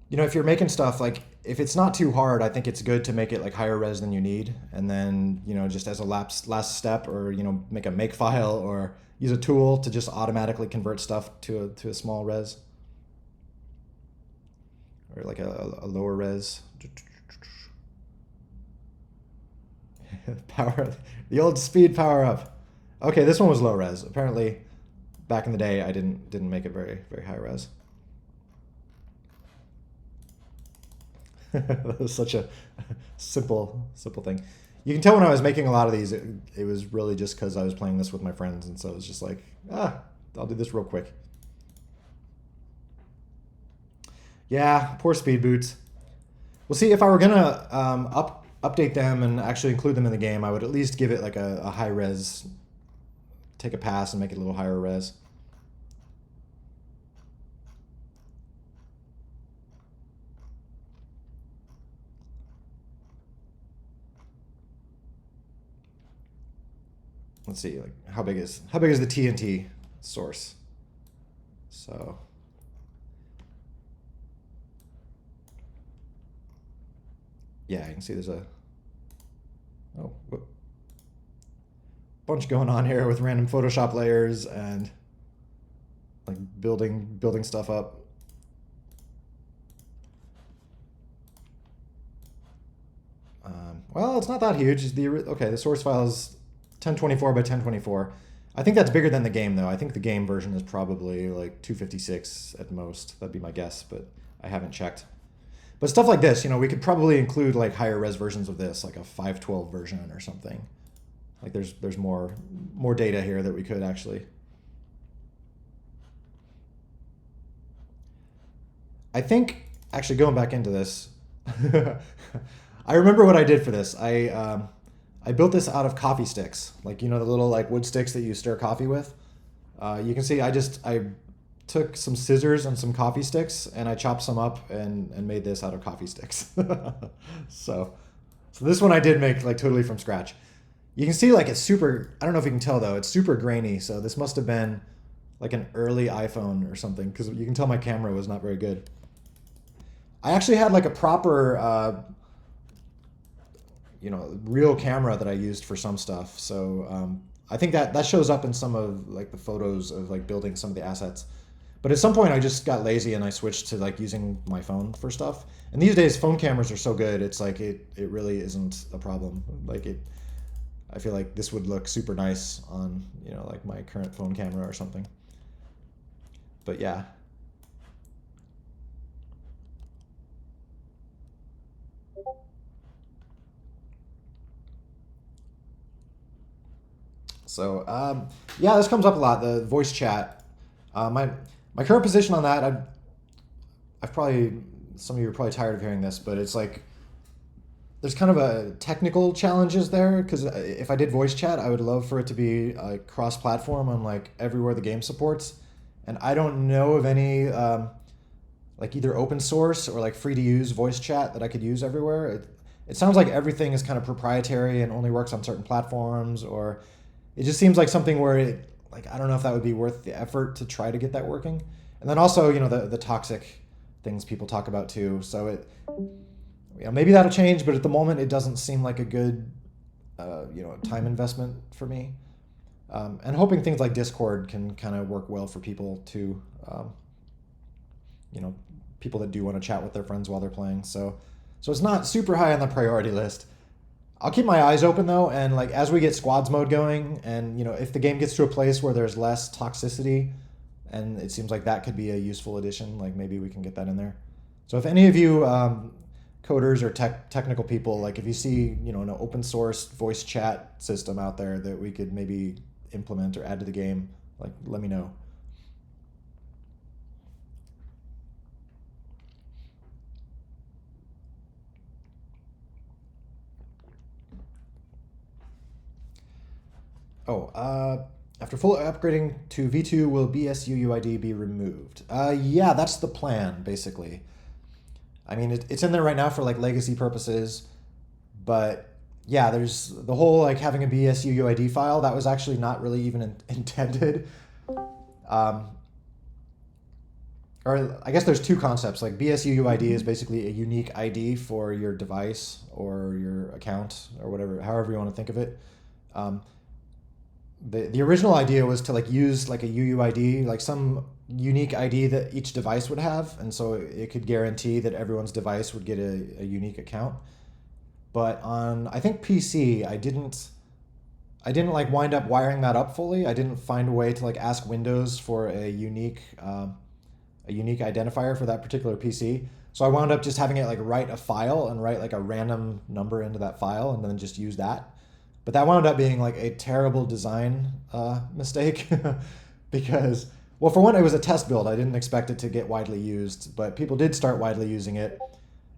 A: if you're making stuff, like, if it's not too hard, I think it's good to make it like higher res than you need, and then just as a last step, or make a make file or use a tool to just automatically convert stuff to a small res, or like a lower res. Power, the old speed power up. Okay, this one was low res. Apparently, back in the day, I didn't make it very, very high res. That was such a simple thing. You can tell when I was making a lot of these, it was really just because I was playing this with my friends, and so it was just like, I'll do this real quick. Yeah, poor speed boots. Well, see, if I were gonna update them and actually include them in the game, I would at least give it like a high res take a pass and make it a little higher res. Let's see, like how big is the TNT source? So yeah, you can see there's a bunch going on here with random Photoshop layers and like building stuff up. Well, it's not that huge. The source file is 1024 by 1024. I think that's bigger than the game though. I think the game version is probably like 256 at most. That'd be my guess, but I haven't checked. But stuff like this, we could probably include like higher res versions of this, like a 512 version or something. Like there's more data here that we could actually. I think actually going back into this, I remember what I did for this. I built this out of coffee sticks, like the little like wood sticks that you stir coffee with. You can see I took some scissors and some coffee sticks and I chopped some up and made this out of coffee sticks. so this one I did make like totally from scratch. You can see like it's super, I don't know if you can tell though, it's super grainy. So this must have been like an early iPhone or something because you can tell my camera was not very good. I actually had like a proper, real camera that I used for some stuff. So I think that shows up in some of like the photos of like building some of the assets. But at some point I just got lazy and I switched to like using my phone for stuff. And these days phone cameras are so good. It's like, it really isn't a problem. I feel like this would look super nice on, like my current phone camera or something. But yeah. So yeah, this comes up a lot. The voice chat. My current position on that, I've probably, some of you are probably tired of hearing this, but it's like there's kind of a technical challenges there because if I did voice chat, I would love for it to be cross-platform on like everywhere the game supports, and I don't know of any like either open source or like free to use voice chat that I could use everywhere. It sounds like everything is kind of proprietary and only works on certain platforms, or it just seems like something where I don't know if that would be worth the effort to try to get that working. And then also, the toxic things people talk about too. So maybe that'll change, but at the moment it doesn't seem like a good, time investment for me. And hoping things like Discord can kind of work well for people too. People that do want to chat with their friends while they're playing. So it's not super high on the priority list. I'll keep my eyes open though, and like as we get squads mode going, and if the game gets to a place where there's less toxicity, and it seems like that could be a useful addition, like maybe we can get that in there. So if any of you coders or technical people, like if you see an open source voice chat system out there that we could maybe implement or add to the game, like let me know. After full upgrading to V2, will BSUUID be removed? Yeah, that's the plan, basically. I mean, it's in there right now for like legacy purposes, but yeah, there's the whole like having a BSUUID file that was actually not really even intended. Or I guess there's two concepts. Like BSUUID is basically a unique ID for your device or your account or whatever, however you want to think of it. The original idea was to like use like a UUID, like some unique ID that each device would have, and so it could guarantee that everyone's device would get a unique account. But on I think PC, I didn't like wind up wiring that up fully. I didn't find a way to like ask Windows for a unique identifier for that particular PC. So I wound up just having it like write a file and write like a random number into that file and then just use that. But that wound up being like a terrible design mistake because, well, for one, it was a test build. I didn't expect it to get widely used, but people did start widely using it.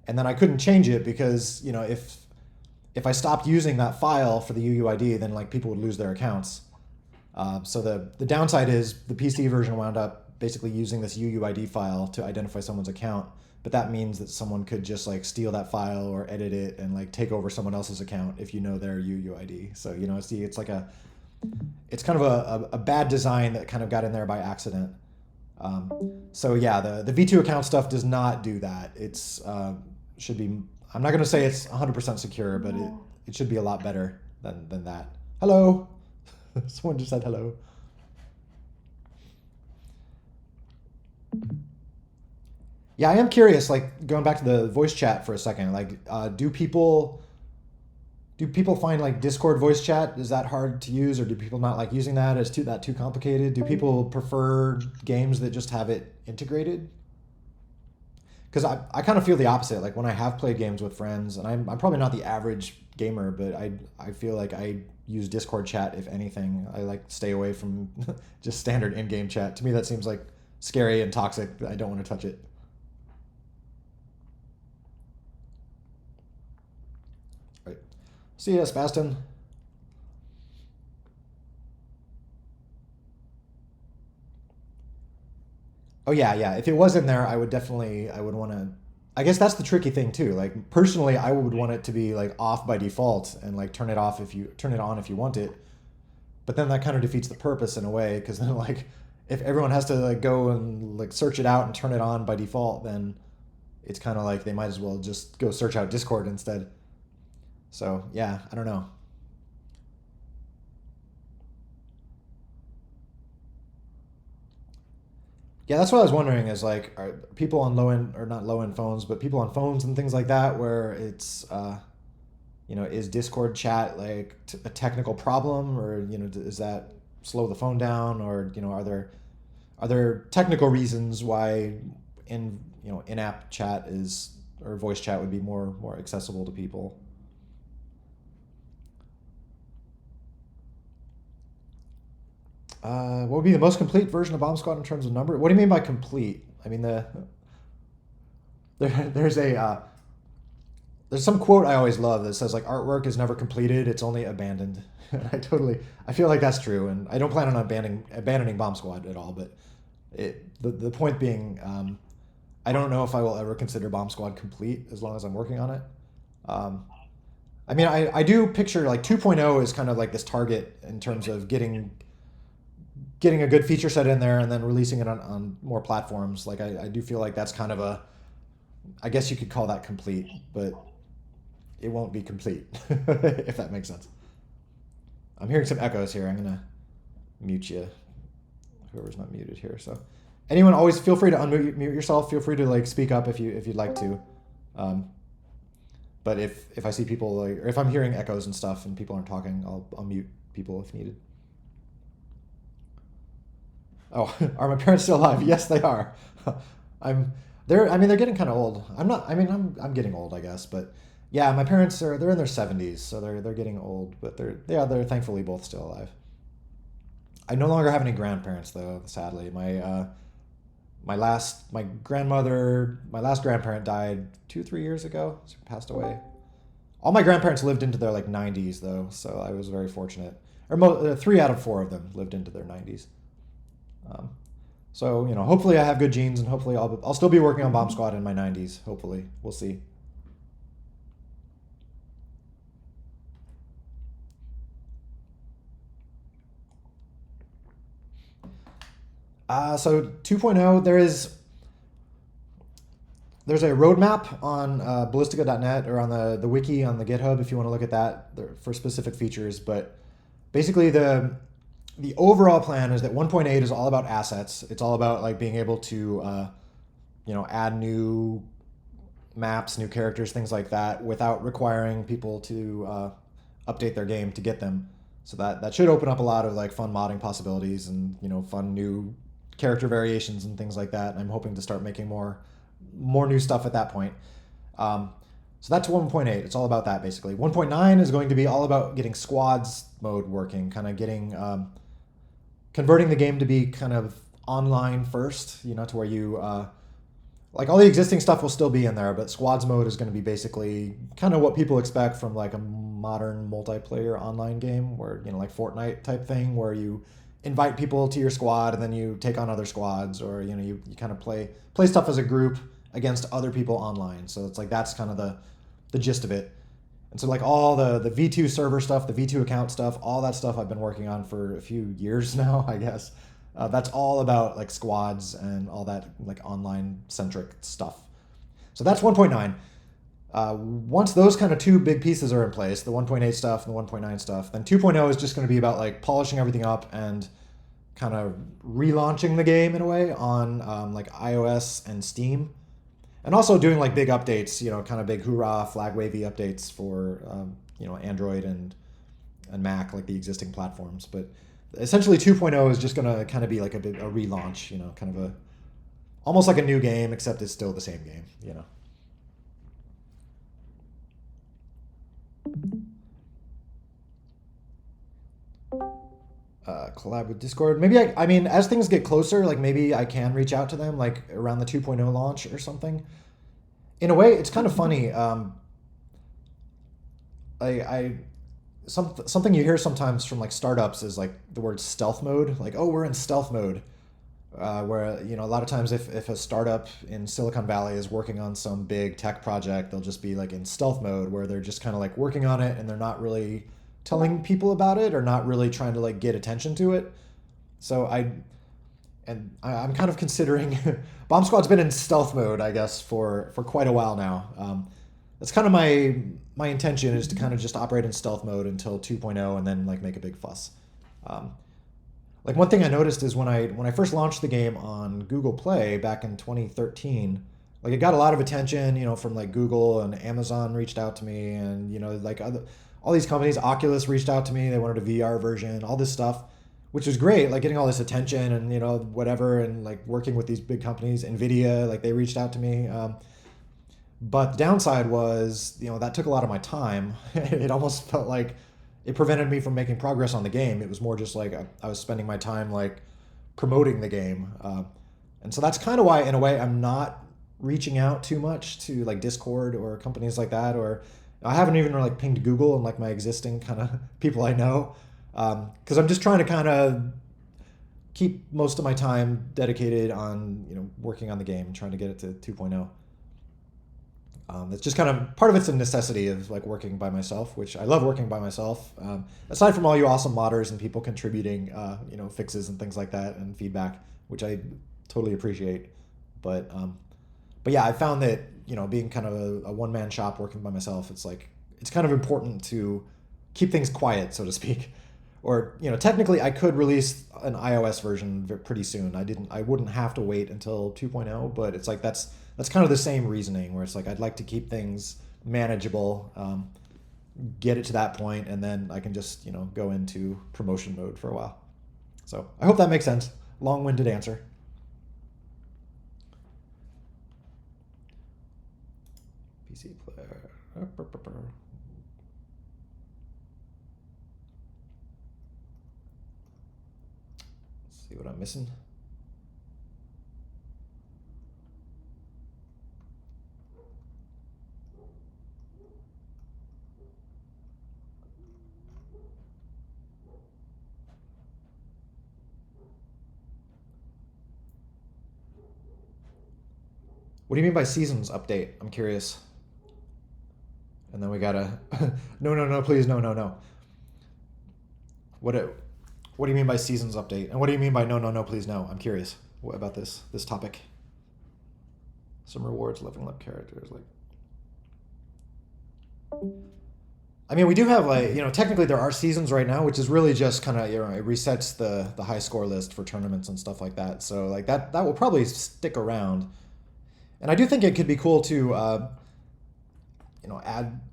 A: And then I couldn't change it because, if I stopped using that file for the UUID, then like people would lose their accounts. So the downside is the PC version wound up basically using this UUID file to identify someone's account, but that means that someone could just like steal that file or edit it and like take over someone else's account if you know their UUID. So see, it's like it's kind of a bad design that kind of got in there by accident. So yeah, the V2 account stuff does not do that. It's should be. I'm not going to say it's 100% secure, but it should be a lot better than that. Hello. Someone just said hello. Yeah, I am curious. Like going back to the voice chat for a second. Like, do people find like Discord voice chat? Is that hard to use, or do people not like using that? Is too complicated? Do people prefer games that just have it integrated? Because I kind of feel the opposite. Like when I have played games with friends, and I'm probably not the average gamer, but I feel like I use Discord chat if anything. I like stay away from just standard in-game chat. To me, that seems like scary and toxic. I don't want to touch it. Right. See ya, Spaston. Oh yeah, yeah. If it was in there, I would want to. I guess that's the tricky thing too. Like personally, I would want it to be like off by default and like turn it on if you want it. But then that kind of defeats the purpose in a way because then like if everyone has to like go and like search it out and turn it on by default, then it's kind of like they might as well just go search out Discord instead. So yeah, I don't know. Yeah, that's what I was wondering is like, are people on low end or not low end phones, but people on phones and things like that, where it's, is Discord chat like a technical problem, or does that slow the phone down, or are there technical reasons why in app chat is or voice chat would be more accessible to people? What would be the most complete version of Bomb Squad in terms of number? What do you mean by complete? I mean there's a there's some quote I always love that says like artwork is never completed, it's only abandoned. I feel like that's true, and I don't plan on abandoning Bomb Squad at all. But the point being, I don't know if I will ever consider Bomb Squad complete as long as I'm working on it. Um, I mean, I do picture like 2.0 is kind of like this target in terms of getting a good feature set in there and then releasing it on more platforms. Like I do feel like that's kind of I guess you could call that complete, but it won't be complete if that makes sense. I'm hearing some echoes here. I'm gonna mute you, whoever's not muted here. So anyone, always feel free to unmute mute yourself. Feel free to like speak up if you'd like to. Um, but if I see people like, or if I'm hearing echoes and stuff and people aren't talking, I'll mute people if needed. Oh, are my parents still alive? Yes, they are. I'm they're I mean they're getting kind of old. I'm not I mean I'm getting old, I guess, but yeah, my parents they're in their 70s, so they're getting old, but they're thankfully both still alive. I no longer have any grandparents though, sadly. My last grandparent died 2 3 years ago. She passed away. All my grandparents lived into their like 90s though, so I was very fortunate. Or 3 out of 4 of them lived into their 90s. Um, so hopefully I have good genes, and hopefully I'll still be working on Bomb Squad in my 90s. Hopefully, we'll see. So 2.0, there's a roadmap on ballistica.net, or on the wiki on the GitHub if you want to look at that for specific features. But basically the overall plan is that 1.8 is all about assets. It's all about like being able to add new maps, new characters, things like that, without requiring people to update their game to get them. So that should open up a lot of like fun modding possibilities, and fun new character variations and things like that. And I'm hoping to start making more new stuff at that point. So that's 1.8. It's all about that basically. 1.9 is going to be all about getting squads mode working, kind of getting converting the game to be kind of online first, to where you like all the existing stuff will still be in there, but squads mode is going to be basically kind of what people expect from like a modern multiplayer online game, where like Fortnite type thing, where you invite people to your squad and then you take on other squads, or you kind of play stuff as a group against other people online. So it's like that's kind of the gist of it. And so like all the V2 server stuff, the V2 account stuff, all that stuff I've been working on for a few years now, I guess. That's all about like squads and all that like online centric stuff. So that's 1.9. Once those kind of two big pieces are in place, the 1.8 stuff and the 1.9 stuff, then 2.0 is just going to be about like polishing everything up and kind of relaunching the game in a way on like iOS and Steam, and also doing like big updates, kind of big hoorah flag wavy updates for Android and Mac, like the existing platforms. But essentially 2.0 is just going to kind of be like a relaunch, kind of almost like a new game, except it's still the same game. Collab with Discord. Maybe I mean, as things get closer, like maybe I can reach out to them like around the 2.0 launch or something. In a way, it's kind of funny. I something you hear sometimes from like startups is like the word stealth mode. Like, oh, we're in stealth mode. Where a lot of times if a startup in Silicon Valley is working on some big tech project, they'll just be like in stealth mode where they're just kind of like working on it and they're not really telling people about it or not really trying to like get attention to it. So I'm kind of considering Bomb Squad's been in stealth mode, I guess, for quite a while now. That's kind of my intention is to kind of just operate in stealth mode until 2.0 and then like make a big fuss. Like one thing I noticed is when I first launched the game on Google Play back in 2013, like it got a lot of attention, from like Google and Amazon reached out to me, and like all these companies, Oculus reached out to me, they wanted a VR version, all this stuff, which was great, like getting all this attention and whatever, and like working with these big companies, Nvidia, like they reached out to me. But the downside was, that took a lot of my time. It almost felt like it prevented me from making progress on the game. It was more just like I was spending my time like promoting the game. And so that's kind of why, in a way, I'm not reaching out too much to like Discord or companies like that, or I haven't even like pinged Google and like my existing kind of people I know, because I'm just trying to kind of keep most of my time dedicated on working on the game and trying to get it to 2.0. It's just kind of part of it's a necessity of like working by myself, which I love working by myself. Aside from all you awesome modders and people contributing, fixes and things like that and feedback, which I totally appreciate. But yeah, I found that being kind of a one man shop working by myself, it's kind of important to keep things quiet, so to speak. Or technically, I could release an iOS version pretty soon. I wouldn't have to wait until 2.0, but it's like that's kind of the same reasoning where it's like I'd like to keep things manageable, get it to that point, and then I can just go into promotion mode for a while. So I hope that makes sense. Long-winded answer. PC player. Let's see what I'm missing. What do you mean by seasons update? I'm curious. And then we gotta no, please, no. What what do you mean by seasons update? And what do you mean by no, please, no? I'm curious. What about this topic? Some rewards, leveling up characters, like. I mean, we do have like technically there are seasons right now, which is really just kind of it resets the high score list for tournaments and stuff like that. So like that will probably stick around, and I do think it could be cool to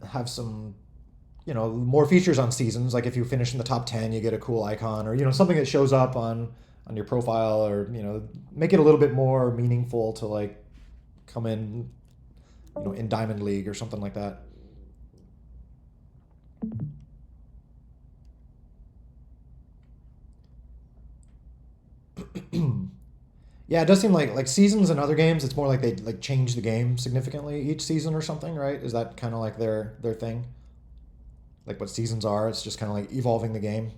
A: have some more features on seasons. Like if you finish in the top 10, you get a cool icon, or something that shows up on your profile, or make it a little bit more meaningful to like come in in Diamond League or something like that. Yeah, it does seem like seasons in other games. It's more like they like change the game significantly each season or something, right? Is that kind of like their thing? Like what seasons are? It's just kind of like evolving the game.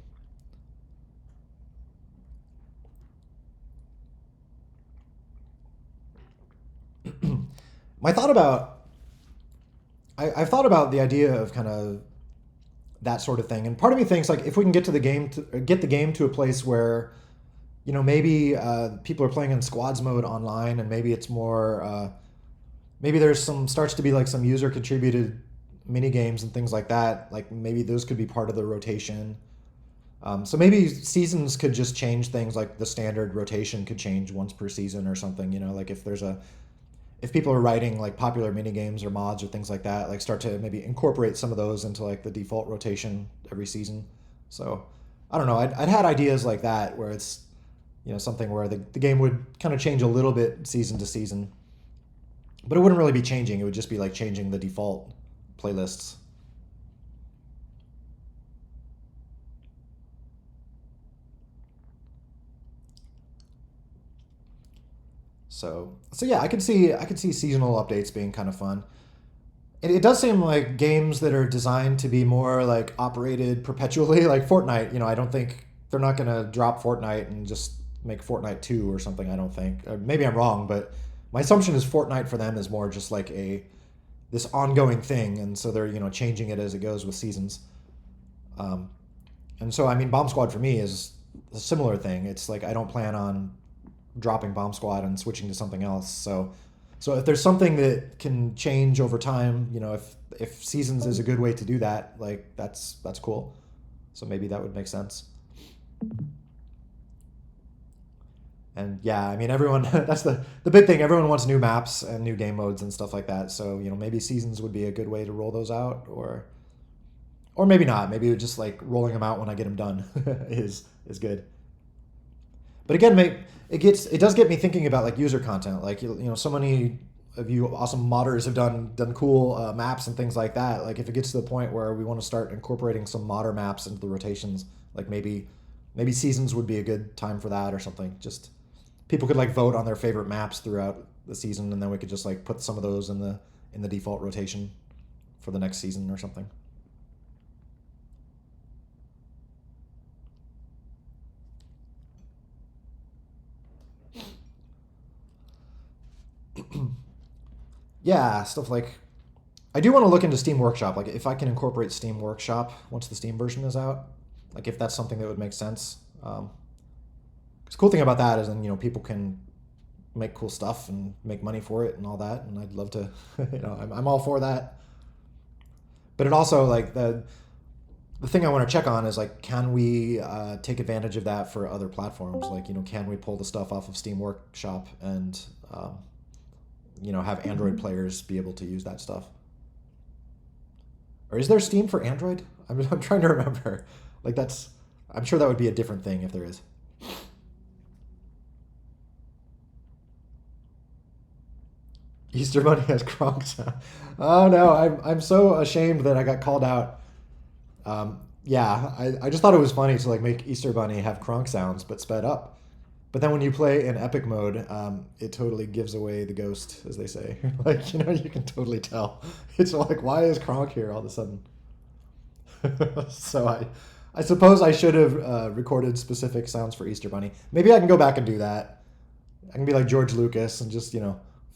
A: my thought about I've thought about the idea of kind of that sort of thing, and part of me thinks like if we can get to the game to get the game to a place where maybe people are playing in squads mode online, and maybe it's more maybe there's some starts to be like some user contributed mini games and things like that. Like maybe those could be part of the rotation. So maybe seasons could just change things, like the standard rotation could change once per season or something. Like if people are writing like popular mini games or mods or things like that, like start to maybe incorporate some of those into like the default rotation every season. So I don't know. I'd had ideas like that where it's something where the game would kind of change a little bit season to season, but it wouldn't really be changing. It would just be like changing the default playlists. So yeah, I could see seasonal updates being kind of fun. It does seem like games that are designed to be more like operated perpetually, like Fortnite. I don't think they're not going to drop Fortnite and just make Fortnite 2 or something. I don't think. Maybe I'm wrong, but my assumption is Fortnite for them is more just like a this ongoing thing, and so they're changing it as it goes with seasons. Um, and so I mean, Bomb Squad for me is a similar thing. It's like I don't plan on dropping Bomb Squad and switching to something else. So if there's something that can change over time, if seasons is a good way to do that, like that's cool. So maybe that would make sense. And yeah, I mean everyone that's the big thing. Everyone wants new maps and new game modes and stuff like that. So maybe seasons would be a good way to roll those out, or maybe not. Maybe just like rolling them out when I get them done is good. But again, it does get me thinking about like user content. Like so many of you awesome modders have done cool maps and things like that. Like if it gets to the point where we want to start incorporating some modder maps into the rotations, like maybe seasons would be a good time for that or something. Just people could like vote on their favorite maps throughout the season, and then we could just like put some of those in the default rotation for the next season or something. Yeah, stuff like I do want to look into Steam Workshop. Like if I can incorporate Steam Workshop once the Steam version is out, like if that's something that would make sense. 'Cause the cool thing about that is then people can make cool stuff and make money for it and all that, and I'd love to. I'm all for that. But it also like the thing I want to check on is like, can we take advantage of that for other platforms? Like, can we pull the stuff off of Steam Workshop and have Android players be able to use that stuff? Or is there Steam for Android? I'm trying to remember. Like I'm sure that would be a different thing if there is. Easter Bunny has Kronk. Oh no, I'm so ashamed that I got called out. Yeah, I just thought it was funny to like make Easter Bunny have Kronk sounds but sped up. But then when you play in epic mode, it totally gives away the ghost, as they say. Like you can totally tell. It's like, why is Kronk here all of a sudden? So I suppose I should have recorded specific sounds for Easter Bunny. Maybe I can go back and do that. I can be like George Lucas and just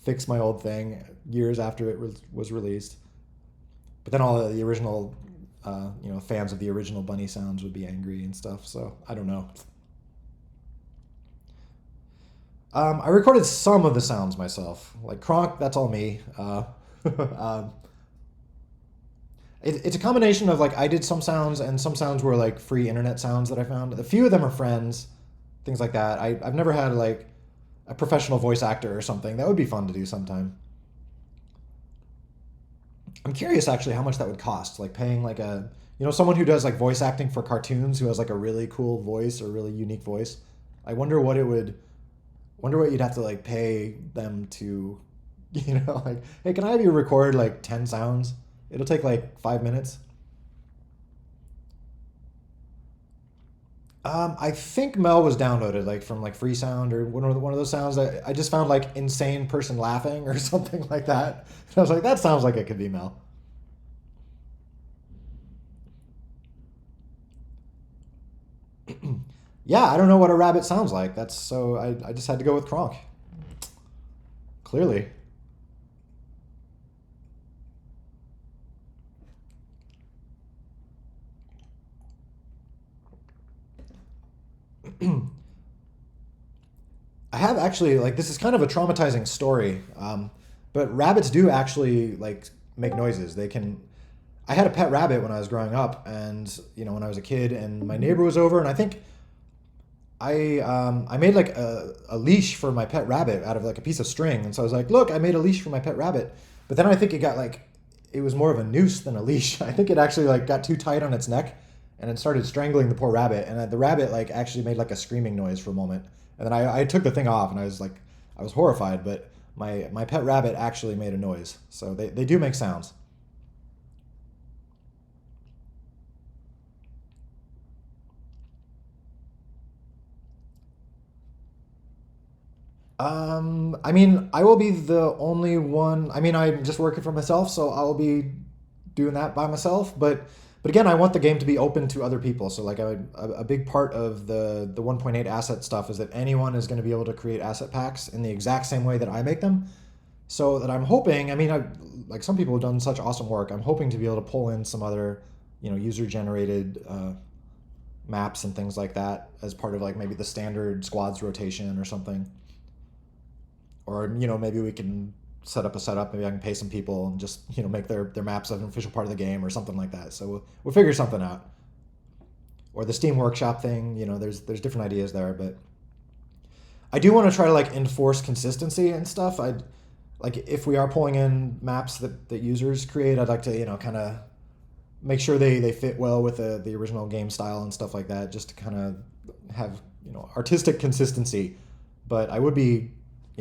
A: fix my old thing years after it was released. But then all the original fans of the original Bunny sounds would be angry and stuff. So I don't know. I recorded some of the sounds myself. Like Kronk, that's all me. Um, it's a combination of like I did some sounds, and some sounds were like free internet sounds that I found. A few of them are friends, things like that. I've never had like a professional voice actor or something. That would be fun to do sometime. I'm curious actually how much that would cost. Like paying like a someone who does like voice acting for cartoons who has like a really cool voice or really unique voice. I wonder what you'd have to like pay them to, like, hey, can I have you record like 10 sounds? It'll take like 5 minutes. I think Mel was downloaded like from like Free Sound or one of those sounds that I just found like insane person laughing or something like that. And I was like, that sounds like it could be Mel. Yeah, I don't know what a rabbit sounds like. I just had to go with Kronk. Clearly. I have actually like this is kind of a traumatizing story, but rabbits do actually like make noises. They can. I had a pet rabbit when I was growing up, and when I was a kid, and my neighbor was over, and I think I made like a leash for my pet rabbit out of like a piece of string, and so I was like, look, I made a leash for my pet rabbit, but then I think it was more of a noose than a leash. I think it actually like got too tight on its neck, and it started strangling the poor rabbit, and the rabbit like actually made like a screaming noise for a moment, and then I took the thing off, and I was horrified, but my pet rabbit actually made a noise, so they do make sounds. I mean, I will be the only one. I mean, I'm just working for myself, so I'll be doing that by myself. But again, I want the game to be open to other people. So like a big part of the 1.8 asset stuff is that anyone is going to be able to create asset packs in the exact same way that I make them. So that I'm hoping. I mean, I like some people have done such awesome work. I'm hoping to be able to pull in some other, user generated maps and things like that as part of like maybe the standard squads rotation or something. Or maybe we can set up a setup. Maybe I can pay some people and just make their maps an official part of the game or something like that. So we'll figure something out. Or the Steam Workshop thing. There's different ideas there, but I do want to try to like enforce consistency and stuff. I like if we are pulling in maps that users create, I'd like to kind of make sure they fit well with the original game style and stuff like that, just to kind of have artistic consistency. But I would be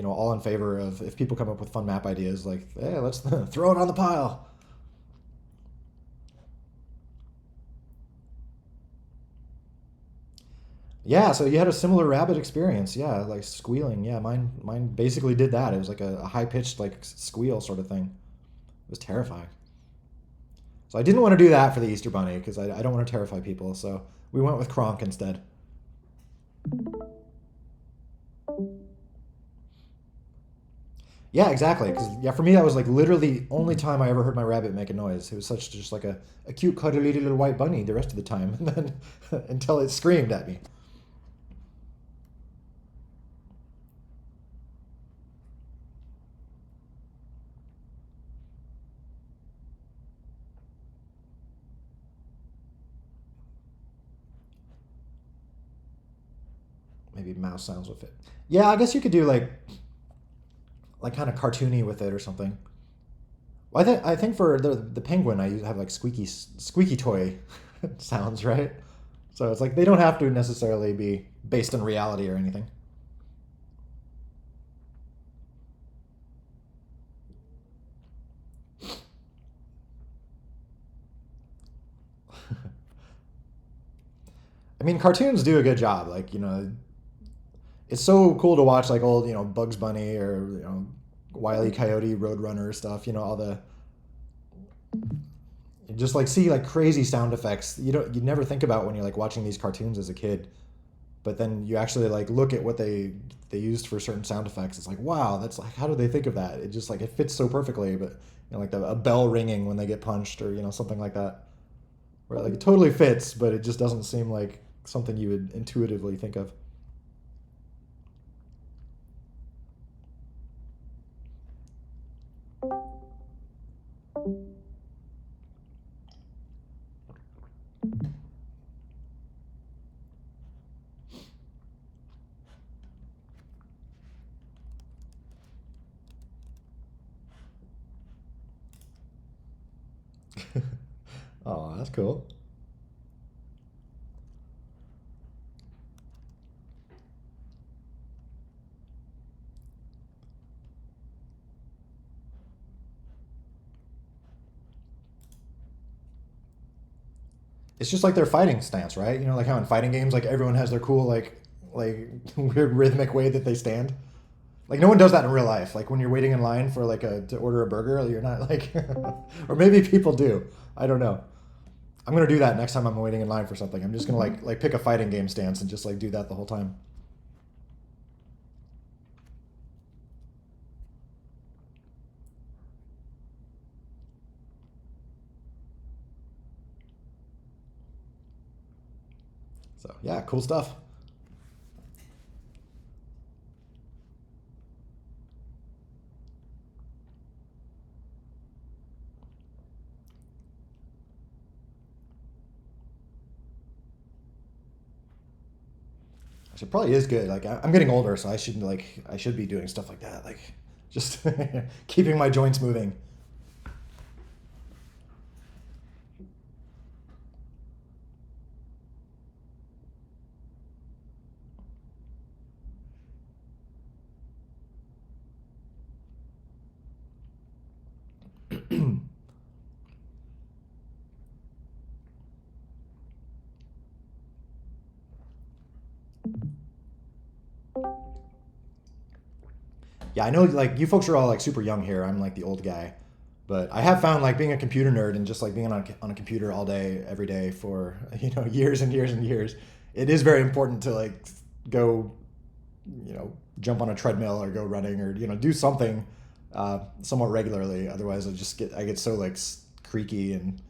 A: all in favor of if people come up with fun map ideas, like, hey, let's throw it on the pile. Yeah, so you had a similar rabbit experience, yeah, like squealing. Yeah, mine basically did that. It was like a high pitched like squeal sort of thing. It was terrifying. So I didn't want to do that for the Easter Bunny because I don't want to terrify people. So we went with Kronk instead. Yeah, exactly. Because yeah, for me that was like literally the only time I ever heard my rabbit make a noise. It was such just like a cute, cuddly little white bunny the rest of the time, and then until it screamed at me. Maybe mouse sounds with it. Yeah, I guess you could do like kind of cartoony with it or something. Well, I think for the penguin, have like squeaky toy sounds, right? So it's like they don't have to necessarily be based in reality or anything. I mean, cartoons do a good job. Like it's so cool to watch like old Bugs Bunny or Wile E. Coyote, Roadrunner stuff. All the you just like see like crazy sound effects you never think about when you're like watching these cartoons as a kid, but then you actually like look at what they used for certain sound effects. It's like, wow, that's like, how did they think of that? It just like it fits so perfectly. But like a bell ringing when they get punched or something like that, where like it totally fits, but it just doesn't seem like something you would intuitively think of. Oh, that's cool. It's just like their fighting stance, right? Like how in fighting games, like everyone has their cool like weird rhythmic way that they stand. Like no one does that in real life. Like when you're waiting in line for like a to order a burger, you're not like, or maybe people do. I don't know. I'm gonna do that next time I'm waiting in line for something. I'm just gonna like pick a fighting game stance and just like do that the whole time. So yeah, cool stuff. It probably is good. Like I'm getting older, so I should be doing stuff like that. Like just keeping my joints moving. Yeah, I know like you folks are all like super young here. I'm like the old guy. But I have found like being a computer nerd and just like being on a computer all day, every day for, years and years and years, it is very important to like go, jump on a treadmill or go running or, do something somewhat regularly. Otherwise I get so like creaky and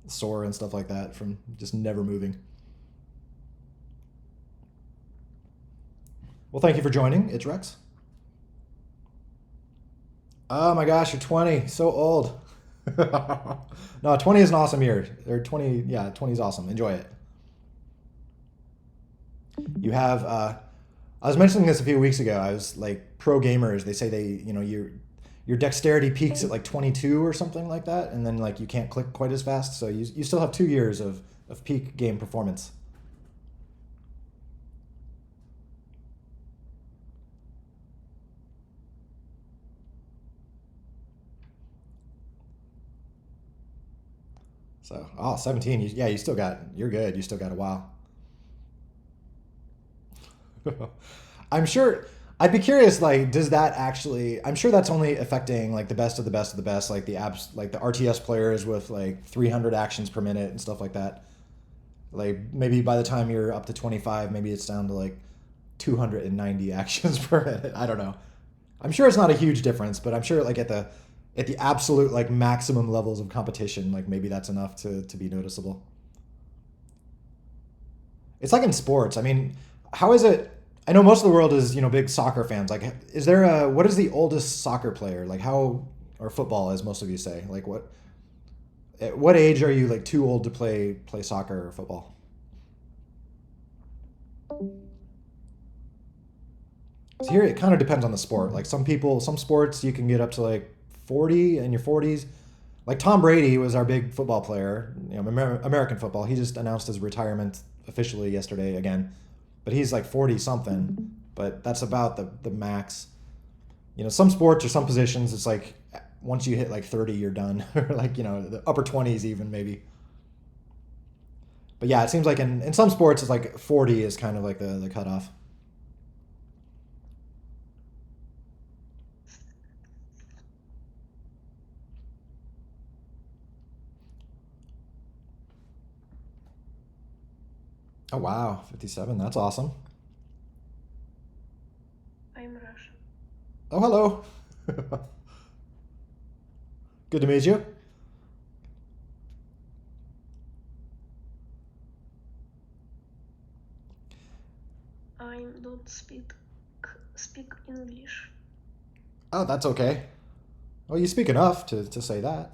A: sore and stuff like that from just never moving. Well, thank you for joining. It's Rex. Oh my gosh, you're 20. So old. No, 20 is an awesome year. Or 20, yeah, 20 is awesome. Enjoy it. You have, I was mentioning this a few weeks ago. I was like, pro gamers, they say your dexterity peaks at like 22 or something like that. And then like you can't click quite as fast. So you still have 2 years of peak game performance. So, 17. Yeah, you're good. You still got a while. I'm sure. I'd be curious. Like, does that actually? I'm sure that's only affecting like the best of the best of the best, like the apps, like the RTS players with like 300 actions per minute and stuff like that. Like maybe by the time you're up to 25, maybe it's down to like 290 actions per minute. I don't know. I'm sure it's not a huge difference, but I'm sure like at the absolute like maximum levels of competition, like maybe that's enough to be noticeable. It's like in sports. I mean, how is it? I know most of the world is big soccer fans. Like, is there a what is the oldest soccer player? Like how or football, as most of you say. Like what? At what age are you like too old to play soccer or football? So here it kind of depends on the sport. Like some sports you can get up to like 40 in your 40s. Like Tom Brady was our big football player, American football. He just announced his retirement officially yesterday again, but he's like 40 something. But that's about the max. Some sports or some positions, it's like once you hit like 30, you're done, or like the upper 20s even maybe. But yeah, it seems like in some sports it's like 40 is kind of like the cutoff. Oh wow, 57. That's awesome.
B: I'm Russian.
A: Oh hello. Good to meet you.
B: I don't speak English.
A: Oh, that's okay. Well, you speak enough to say that.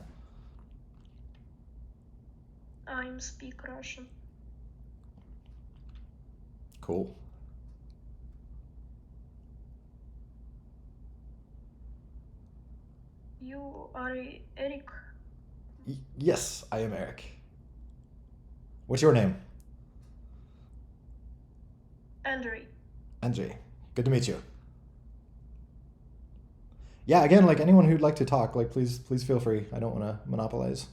B: I'm speak Russian.
A: Cool.
B: You are Eric.
A: Yes, I am Eric. What's your name?
B: Andre.
A: Angie. Good to meet you. Yeah, again, like anyone who'd like to talk, like please feel free. I don't want to monopolize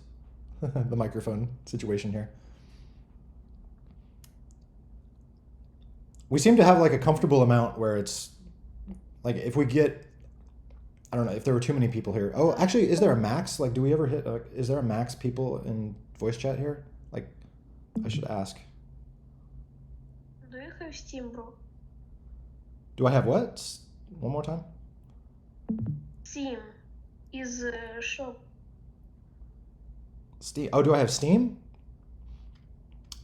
A: the microphone situation here. We seem to have like a comfortable amount where it's like if we get I don't know if there were too many people here. Oh, actually, is there a max? Like, do we ever hit? Is there a max people in voice chat here? Like, I should ask.
B: Do you have Steam, bro?
A: Do I have what? One more time.
B: Steam is a shop.
A: Steam. Oh, do I have Steam?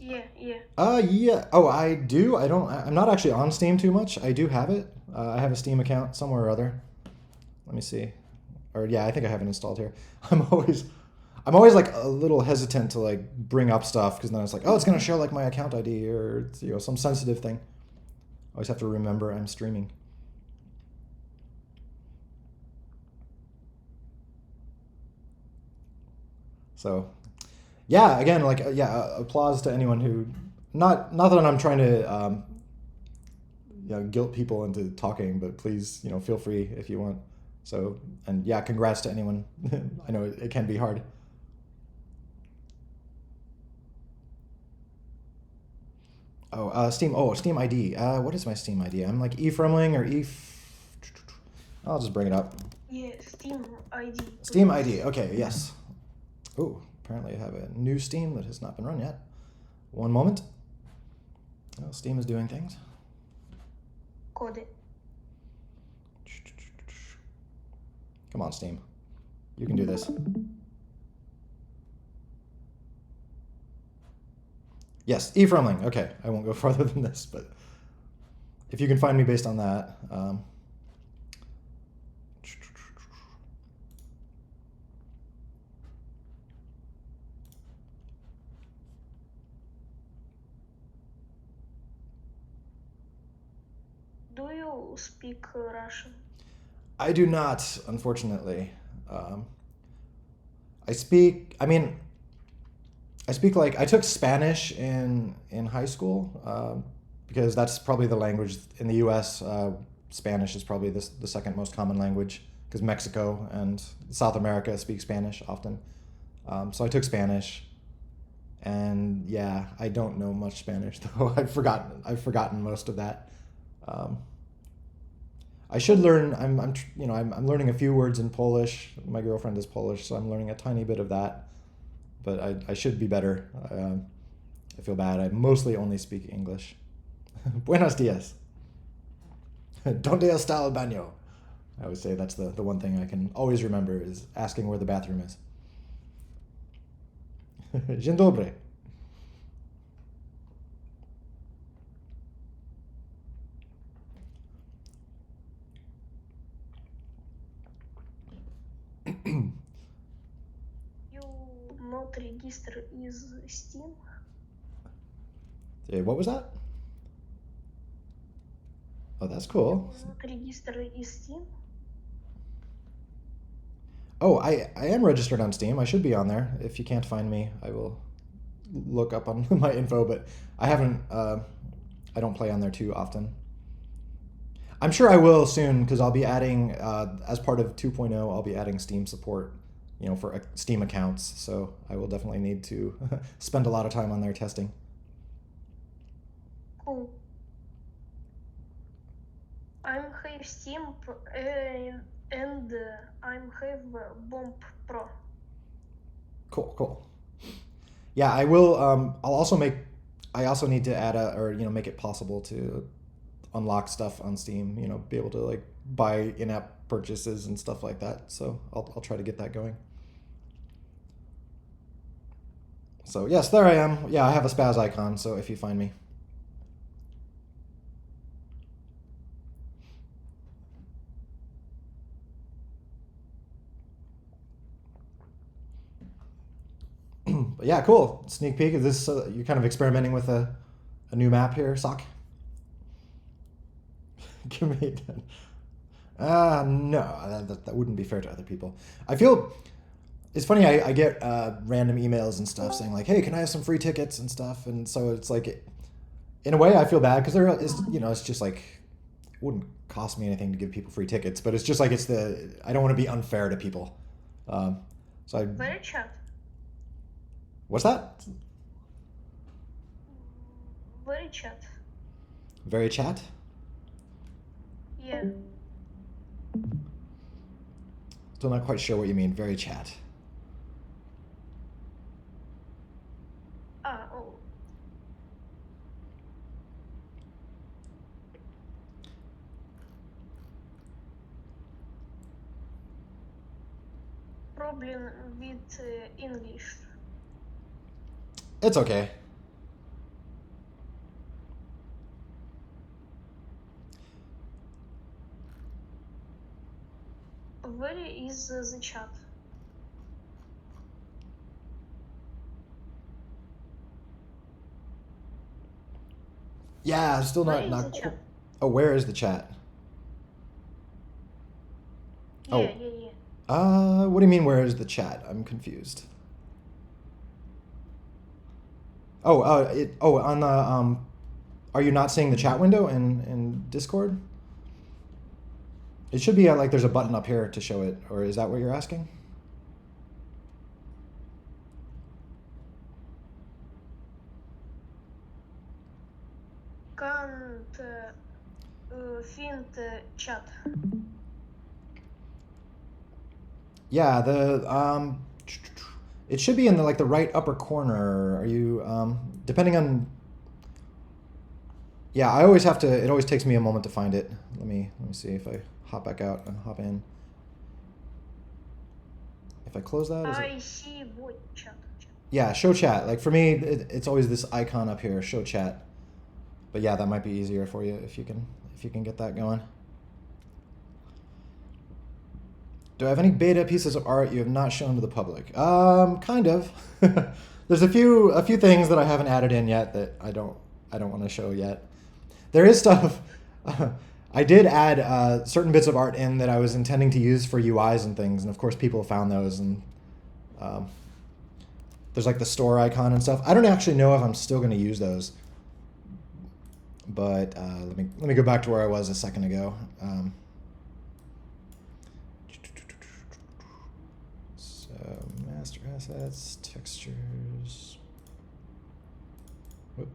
B: Yeah, yeah.
A: Yeah. Oh, I do. I don't. I'm not actually on Steam too much. I do have it. I have a Steam account somewhere or other. Let me see. Or yeah, I think I have it installed here. I'm always, I'm always like a little hesitant to like bring up stuff because then it's like, oh, it's gonna show like my account ID or some sensitive thing. Always have to remember I'm streaming. So, yeah, again, like, applause to anyone who, not that I'm trying to, guilt people into talking, but please, feel free if you want. So, and yeah, congrats to anyone. I know it can be hard. Oh, Steam. Oh, Steam ID. What is my Steam ID? I'm like Efremling or I'll just bring it up.
B: Yeah, Steam ID,
A: Steam ID.
B: please.
A: Okay, yes. Oh, apparently I have a new Steam that has not been run yet. One moment. Oh, Steam is doing things.
B: Code.
A: Come on, Steam. You can do this. Yes, Efremling. Okay, I won't go farther than this, but if you can find me based on that.
B: Do you speak Russian?
A: I do not, unfortunately. Um, I speak. I mean, I speak like I took Spanish in high school because that's probably the language in the U.S. Spanish is probably the second most common language because Mexico and South America speak Spanish often. So I took Spanish, and yeah, I don't know much Spanish though. I've forgotten most of that. Um, I should learn. I'm learning a few words in Polish. My girlfriend is Polish, so I'm learning a tiny bit of that. But I should be better. I feel bad. I mostly only speak English. Buenos dias. Donde está el baño? I would say that's the one thing I can always remember is asking where the bathroom is. Dzień dobry.
B: You not register is Steam?
A: Hey, what was that? Oh, that's
B: You
A: cool.
B: not register is Steam?
A: Oh, I am registered on Steam. I should be on there. If you can't find me, I will look up on my info, but I haven't. I don't play on there too often. I'm sure I will soon because I'll be adding, as part of 2.0, I'll be adding Steam support, for Steam accounts. So I will definitely need to spend a lot of time on there testing.
B: Cool. I'm have Steam and I'm have Bomb Pro.
A: Cool, cool. Yeah, I will. I'll also make. I also need to add or make it possible to unlock stuff on Steam. Be able to like buy in-app purchases and stuff like that. So I'll try to get that going. So yes, there I am. Yeah, I have a spaz icon. So if you find me, but yeah, cool. Sneak peek. Is this you're kind of experimenting with a new map here, Sock? Give me. No, that wouldn't be fair to other people. I feel it's funny. I get random emails and stuff saying like, "Hey, can I have some free tickets and stuff?" And so it's like, in a way, I feel bad because there is, it's just like it wouldn't cost me anything to give people free tickets, but it's just like I don't want to be unfair to people. Um, so I,
B: Very chat.
A: what's that?
B: Very chat.
A: Very chat.
B: Yeah.
A: Still not quite sure what you mean. Very chat.
B: Oh. Problem with English.
A: It's okay.
B: Where is the chat?
A: Yeah, still
B: Where
A: not
B: is the
A: not
B: chat?
A: Oh, where is the chat?
B: Yeah,
A: Oh,
B: yeah, yeah.
A: what do you mean, where is the chat? I'm confused. Oh, on the, are you not seeing the chat window in Discord? It should be like there's a button up here to show it, or is that what you're asking?
B: Can't find chat.
A: Yeah, it should be in the like the right upper corner. Are you depending on? Yeah, I always have to. It always takes me a moment to find it. Let me see if I hop back out and hop in. If I close that, is it?
B: I see what chat.
A: Yeah, show chat. Like for me, it's always this icon up here, show chat. But yeah, that might be easier for you if you can get that going. Do I have any beta pieces of art you have not shown to the public? Kind of. There's a few things that I haven't added in yet that I don't want to show yet. There is stuff. I did add certain bits of art in that I was intending to use for UIs and things, and of course people found those. And um, there's like the store icon and stuff. I don't actually know if I'm still going to use those, but let me go back to where I was a second ago. So master assets, textures. Whoop.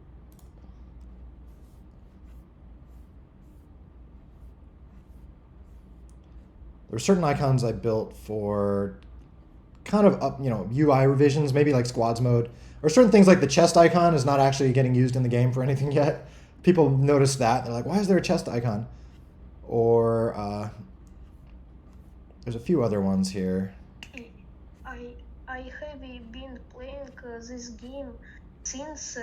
A: There were certain icons I built for kind of up, UI revisions, maybe like squads mode, or certain things like the chest icon is not actually getting used in the game for anything yet. People notice that they're like, "Why is there a chest icon?" Or there's a few other ones here.
B: I I have been playing this game since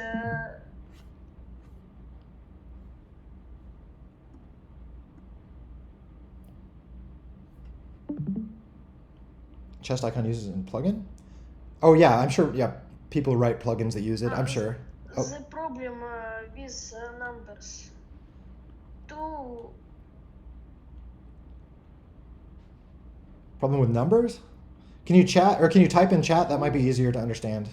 A: Chest icon uses in plugin. Oh yeah, I'm sure. Yeah, people write plugins that use it. I'm
B: the,
A: sure. Oh,
B: the problem with numbers. To
A: problem with numbers? Can you chat or can you type in chat? That might be easier to understand.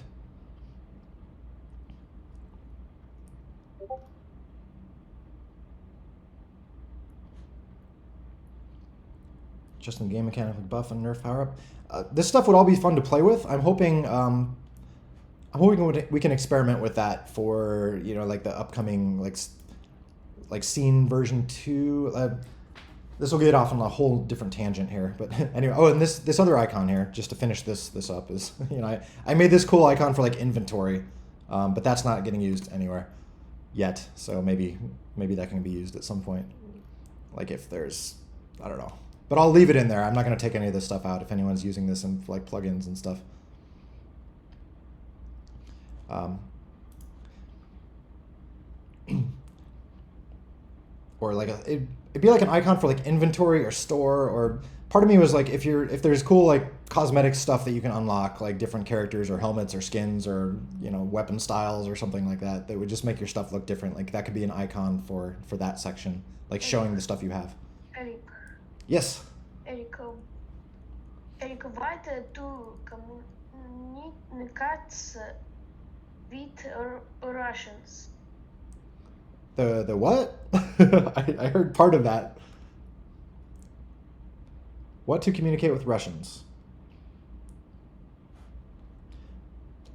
A: Just in game mechanic like buff and nerf power up. This stuff would all be fun to play with. I'm hoping we can experiment with that for like the upcoming like scene version 2. This will get off on a whole different tangent here, but anyway. Oh, and this other icon here, just to finish this up, is I made this cool icon for like inventory, but that's not getting used anywhere yet. So maybe that can be used at some point, like if there's, I don't know. But I'll leave it in there. I'm not going to take any of this stuff out if anyone's using this in like plugins and stuff. Um, or like it'd be like an icon for like inventory or store. Or part of me was like, if there's cool like cosmetic stuff that you can unlock, like different characters or helmets or skins or weapon styles or something like that, that would just make your stuff look different. Like that could be an icon for that section, like showing the stuff you have.
B: Eric,
A: Yes.
B: Eric, Eric, write to communicate with Russians.
A: The what? I heard part of that. What to communicate with Russians?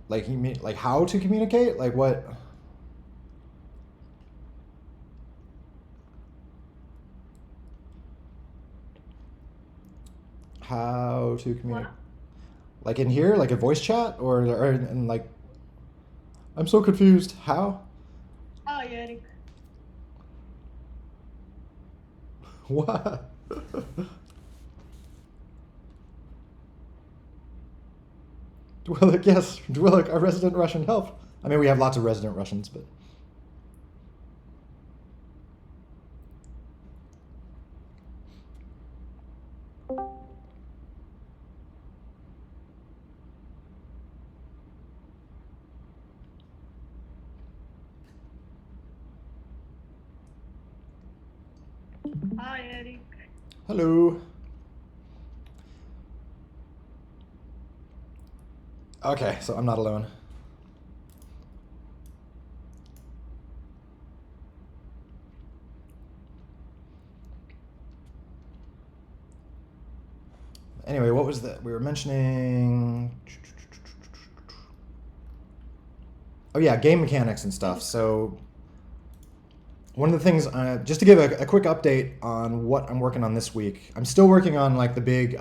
A: Like you mean like how to communicate? Like what? How to communicate?
B: What?
A: Like in here, like a voice chat, or and like I'm so confused. How?
B: Hi, Eric.
A: What? Dwellick, yes, Dwellick, our resident Russian. Help. I mean, we have lots of resident Russians, but
B: Hi, Eric.
A: Hello. Okay, so I'm not alone. Anyway, what was that? We were mentioning. Oh, yeah, game mechanics and stuff.
B: Eric.
A: So, one of the things, just to give a quick update on what I'm working on this week, I'm still working on like the big.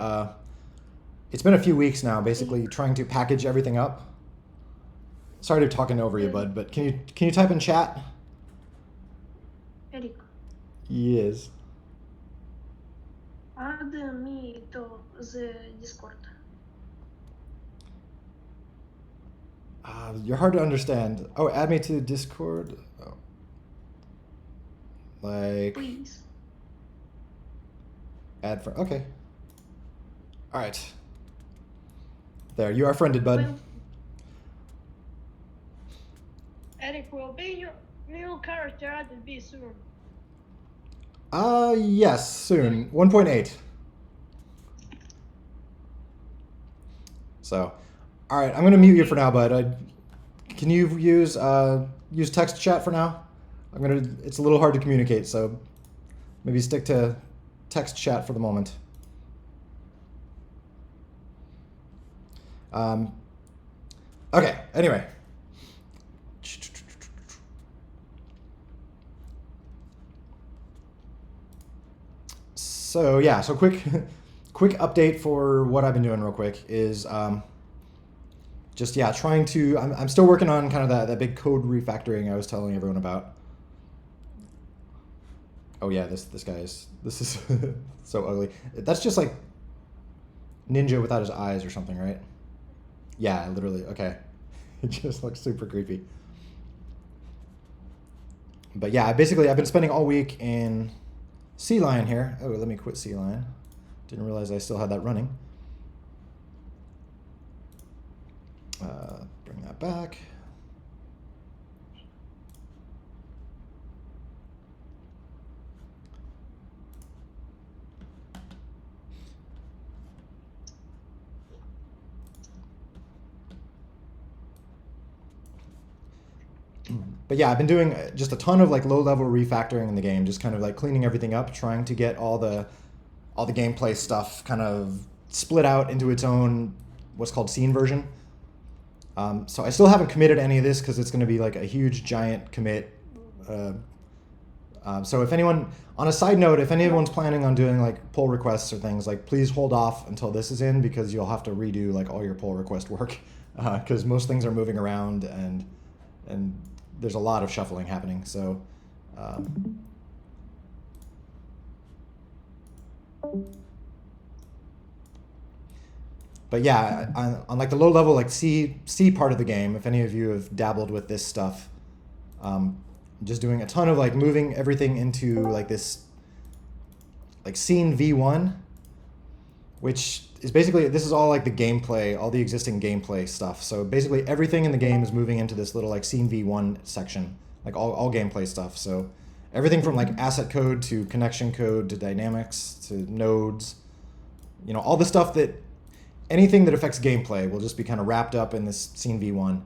A: It's been a few weeks now, basically
B: Eric.
A: trying to package everything up. Sorry to talking over you, bud, but can you type in chat?
B: Eric.
A: Yes.
B: Add me to the Discord.
A: You're hard to understand. Oh, add me to Discord. Oh. Like
B: Please.
A: add for. Okay. All right. There, you are friended, bud.
B: Will Eric will be your new character added be soon.
A: Yes, soon. 1.8. So, all right, I'm gonna mute you for now, bud. Can you use text chat for now? It's a little hard to communicate, so maybe stick to text chat for the moment. Okay. Anyway. So yeah. So quick update for what I've been doing real quick is just yeah trying to I'm still working on kind of that big code refactoring I was telling everyone about. Oh yeah, this is so ugly. That's just like Ninja without his eyes or something, right? Yeah, literally. Okay. It just looks super creepy. But yeah, basically I've been spending all week in Sea Lion here. Oh, let me quit Sea Lion. Didn't realize I still had that running. Bring that back. But yeah, I've been doing just a ton of like low-level refactoring in the game, just kind of like cleaning everything up, trying to get all the gameplay stuff kind of split out into its own what's called scene version. So I still haven't committed any of this because it's going to be like a huge giant commit. So if anyone, on a side note, if anyone's planning on doing like pull requests or things, like please hold off until this is in because you'll have to redo like all your pull request work because most things are moving around and there's a lot of shuffling happening. So. But yeah, on like the low level like C part of the game, if any of you have dabbled with this stuff, just doing a ton of like moving everything into like this like scene V1, which is basically this is all like the gameplay, all the existing gameplay stuff. So basically everything in the game is moving into this little like scene V1 section, like all gameplay stuff. So everything from like asset code to connection code to dynamics to nodes, all the stuff that anything that affects gameplay will just be kind of wrapped up in this scene V1.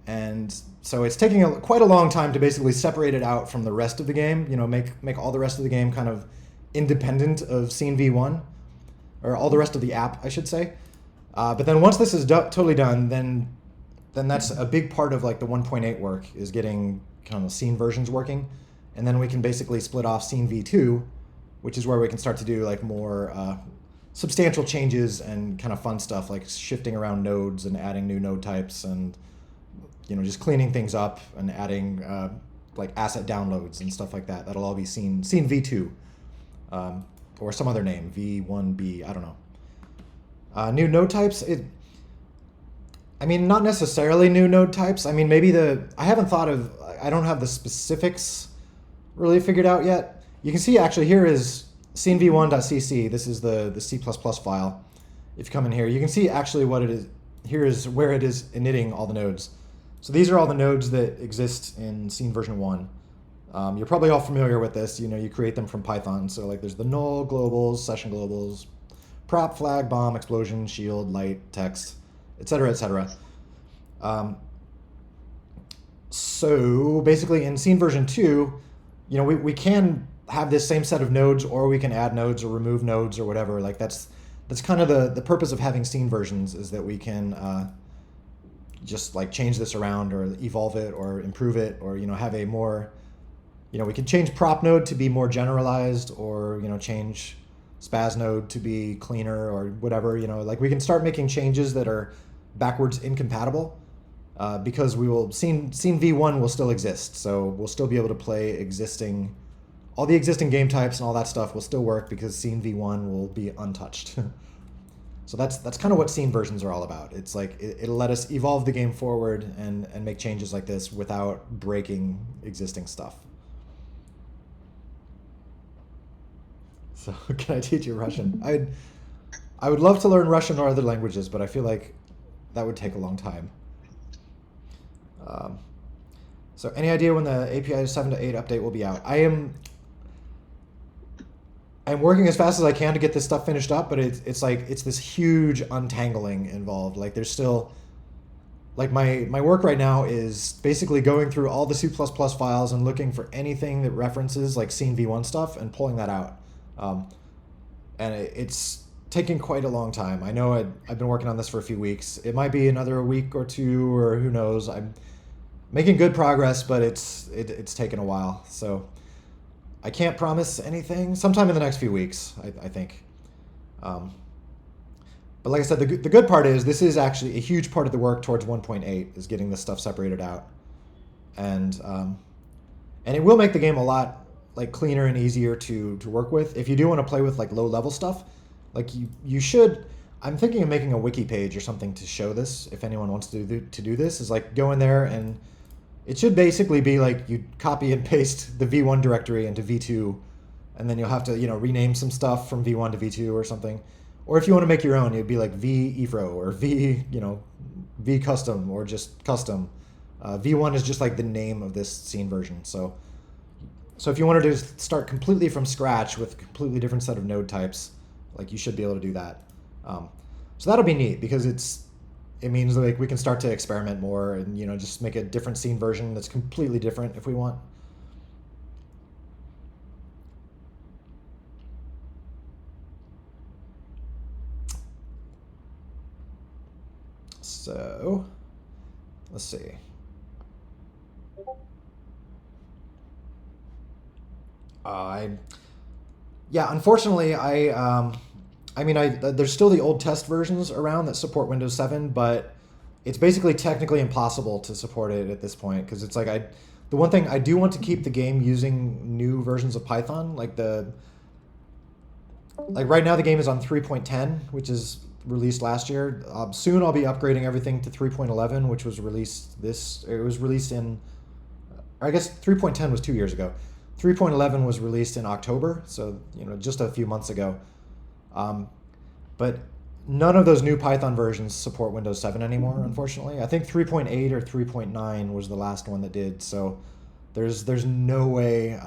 A: And so it's taking quite a long time to basically separate it out from the rest of the game, make all the rest of the game kind of independent of scene V1, or all the rest of the app, I should say. But then once this is totally done, then that's a big part of like the 1.8 work is getting kind of scene versions working. And then we can basically split off scene V2, which is where we can start to do like more substantial changes and kind of fun stuff like shifting around nodes and adding new node types and just cleaning things up and adding like asset downloads and stuff like that. That'll all be scene V2 or some other name, V1B, I don't know. New node types, not necessarily new node types. Maybe I don't have the specifics really figured out yet. You can see actually here is scenv1.cc. This is the C++ file. If you come in here, you can see actually what it is. Here is where it is initting all the nodes. So these are all the nodes that exist in scene version 1. You're probably all familiar with this. You know, you create them from Python. So like there's the null globals, session globals, prop, flag, bomb, explosion, shield, light, text, etc., etc. Um, so basically in scene version 2, you know, we can have this same set of nodes, or we can add nodes or remove nodes or whatever. Like that's kind of the purpose of having scene versions, is that we can just like change this around or evolve it or improve it, or you know, have a more, you know, we can change prop node to be more generalized, or you know, change spaz node to be cleaner or whatever. You know, like we can start making changes that are backwards incompatible, because we will scene v1 will still exist, so we'll still be able to play existing, all the existing game types and all that stuff will still work because scene v1 will be untouched. So that's kind of what scene versions are all about. It's like it'll let us evolve the game forward and make changes like this without breaking existing stuff. So can I teach you Russian? I would love to learn Russian or other languages, but I feel like that would take a long time. Um, so any idea when the API 7 to 8 update will be out? I'm working as fast as I can to get this stuff finished up, but it's like it's this huge untangling involved. Like there's still, like my work right now is basically going through all the C++ files and looking for anything that references like scene v1 stuff and pulling that out. And it's taking quite a long time. I know I've been working on this for a few weeks. It might be another week or two, or who knows. I'm making good progress, but it's taken a while. So I can't promise anything. Sometime in the next few weeks, I think. But like I said, the good part is this is actually a huge part of the work towards 1.8 is getting this stuff separated out, and it will make the game a lot like cleaner and easier to work with. If you do want to play with like low level stuff, like you should. I'm thinking of making a wiki page or something to show this. If anyone wants to do this, is like go in there, and it should basically be like you copy and paste the v1 directory into v2, and then you'll have to, you know, rename some stuff from v1 to v2 or something. Or if you want to make your own, it'd be like v efro or v, you know, v custom or just custom. V1 is just like the name of this scene version. So if you wanted to start completely from scratch with a completely different set of node types, like you should be able to do that. So that'll be neat because it means like we can start to experiment more and, you know, just make a different scene version that's completely different if we want. So let's see. Unfortunately, there's still the old test versions around that support Windows 7, but it's basically technically impossible to support it at this point because it's like the one thing I do want to keep the game using new versions of Python, like right now the game is on 3.10, which is released last year. Soon I'll be upgrading everything to 3.11, which was released in, I guess 3.10 was 2 years ago. 3.11 was released in October, so you know, just a few months ago. But none of those new Python versions support Windows 7 anymore, unfortunately. I think 3.8 or 3.9 was the last one that did. So there's no way,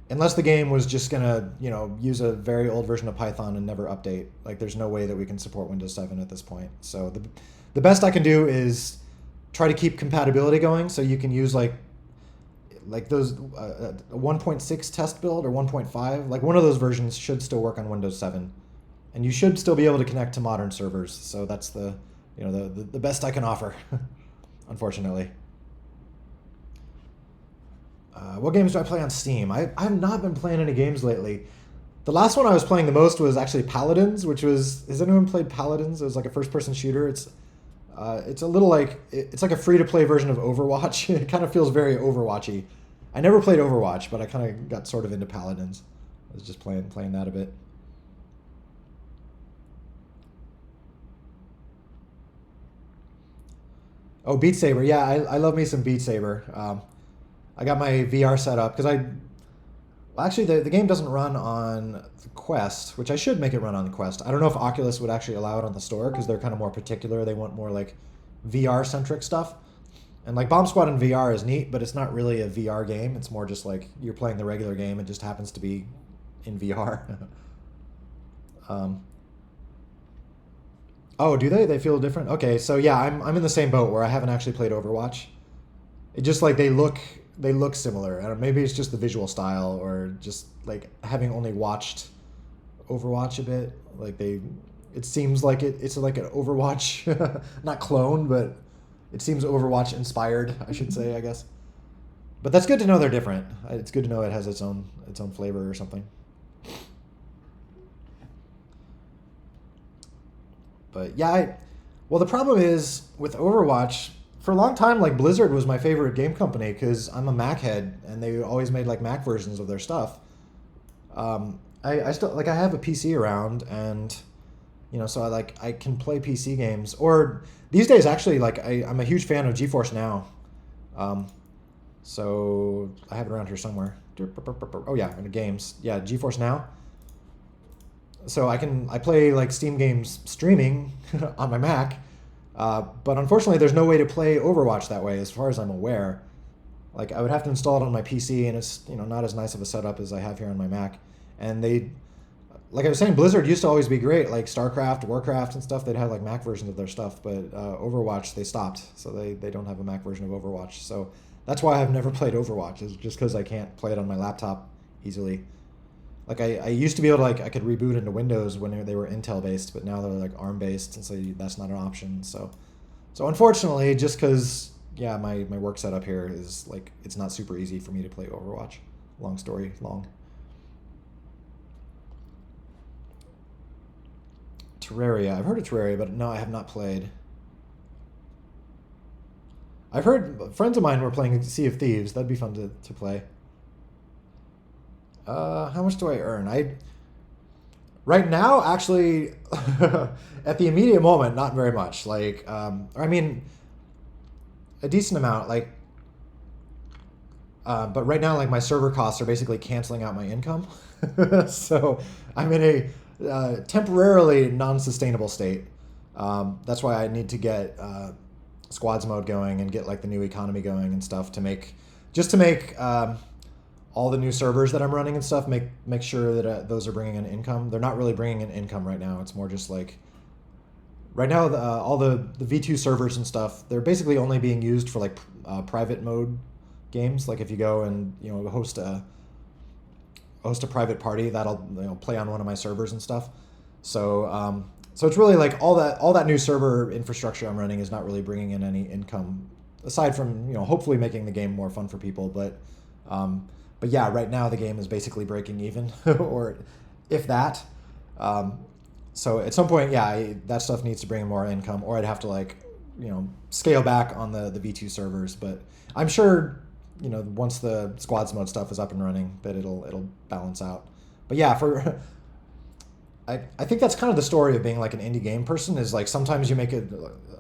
A: unless the game was just gonna, you know, use a very old version of Python and never update. Like there's no way that we can support Windows 7 at this point. So the best I can do is try to keep compatibility going, so you can use like those a 1.6 test build or 1.5. Like one of those versions should still work on Windows 7. And you should still be able to connect to modern servers. So that's the best I can offer, unfortunately. What games do I play on Steam? I've not been playing any games lately. The last one I was playing the most was actually Paladins, which was, has anyone played Paladins? It was like a first-person shooter. It's a little like, it's like a free-to-play version of Overwatch. It kind of feels very Overwatchy. I never played Overwatch, but I kind of got sort of into Paladins. I was just playing that a bit. Oh, Beat Saber. Yeah, I love me some Beat Saber. I got my VR set up because actually the game doesn't run on the Quest, which I should make it run on the Quest. I don't know if Oculus would actually allow it on the store because they're kind of more particular. They want more like VR centric stuff. And like Bomb Squad in VR is neat, but it's not really a VR game. It's more just like you're playing the regular game. It just happens to be in VR. um, oh, do they? They feel different. Okay, so yeah, I'm in the same boat where I haven't actually played Overwatch. It just like they look similar. I don't, maybe it's just the visual style or just like having only watched Overwatch a bit. Like it seems like it's like an Overwatch, not clone, but it seems Overwatch inspired. I should say, I guess. But that's good to know they're different. It's good to know it has its own flavor or something. But yeah, well, the problem is with Overwatch. For a long time, like Blizzard was my favorite game company because I'm a Mac head, and they always made like Mac versions of their stuff. I still like I have a PC around, and so I can play PC games. Or these days, actually, like I'm a huge fan of GeForce Now. Um, so I have it around here somewhere. Oh yeah, in the games. Yeah, GeForce Now. So I play like Steam games streaming on my Mac, but unfortunately, there's no way to play Overwatch that way, as far as I'm aware. Like I would have to install it on my PC, and it's not as nice of a setup as I have here on my Mac. And like I was saying, Blizzard used to always be great, like StarCraft, Warcraft, and stuff. They'd have like Mac versions of their stuff, but Overwatch they stopped, so they don't have a Mac version of Overwatch. So that's why I've never played Overwatch, is just because I can't play it on my laptop easily. Like I used to be able to like I could reboot into Windows when they were Intel based, but now they're like ARM based, and so that's not an option. So unfortunately, just because yeah, my work setup here is like it's not super easy for me to play Overwatch. Long story long. Terraria. I've heard of Terraria, but no, I have not played. I've heard friends of mine were playing Sea of Thieves. That'd be fun to play. How much do I earn? I right now actually at the immediate moment, not very much. Like, I mean, a decent amount. Like, but right now, like my server costs are basically canceling out my income, so I'm in a temporarily non-sustainable state. That's why I need to get squads mode going and get like the new economy going and stuff to make all the new servers that I'm running and stuff make sure that those are bringing in income. They're not really bringing in income right now. It's more just like right now all the V2 servers and stuff, they're basically only being used for like private mode games. Like if you go and host a private party, that'll play on one of my servers and stuff. So it's really like all that new server infrastructure I'm running is not really bringing in any income aside from hopefully making the game more fun for people. But yeah, right now the game is basically breaking even, or if that. Um, so at some point, yeah, that stuff needs to bring in more income, or I'd have to like scale back on the V2 servers. But I'm sure once the squads mode stuff is up and running, that it'll balance out. But yeah, for I think that's kind of the story of being like an indie game person is like sometimes you make it,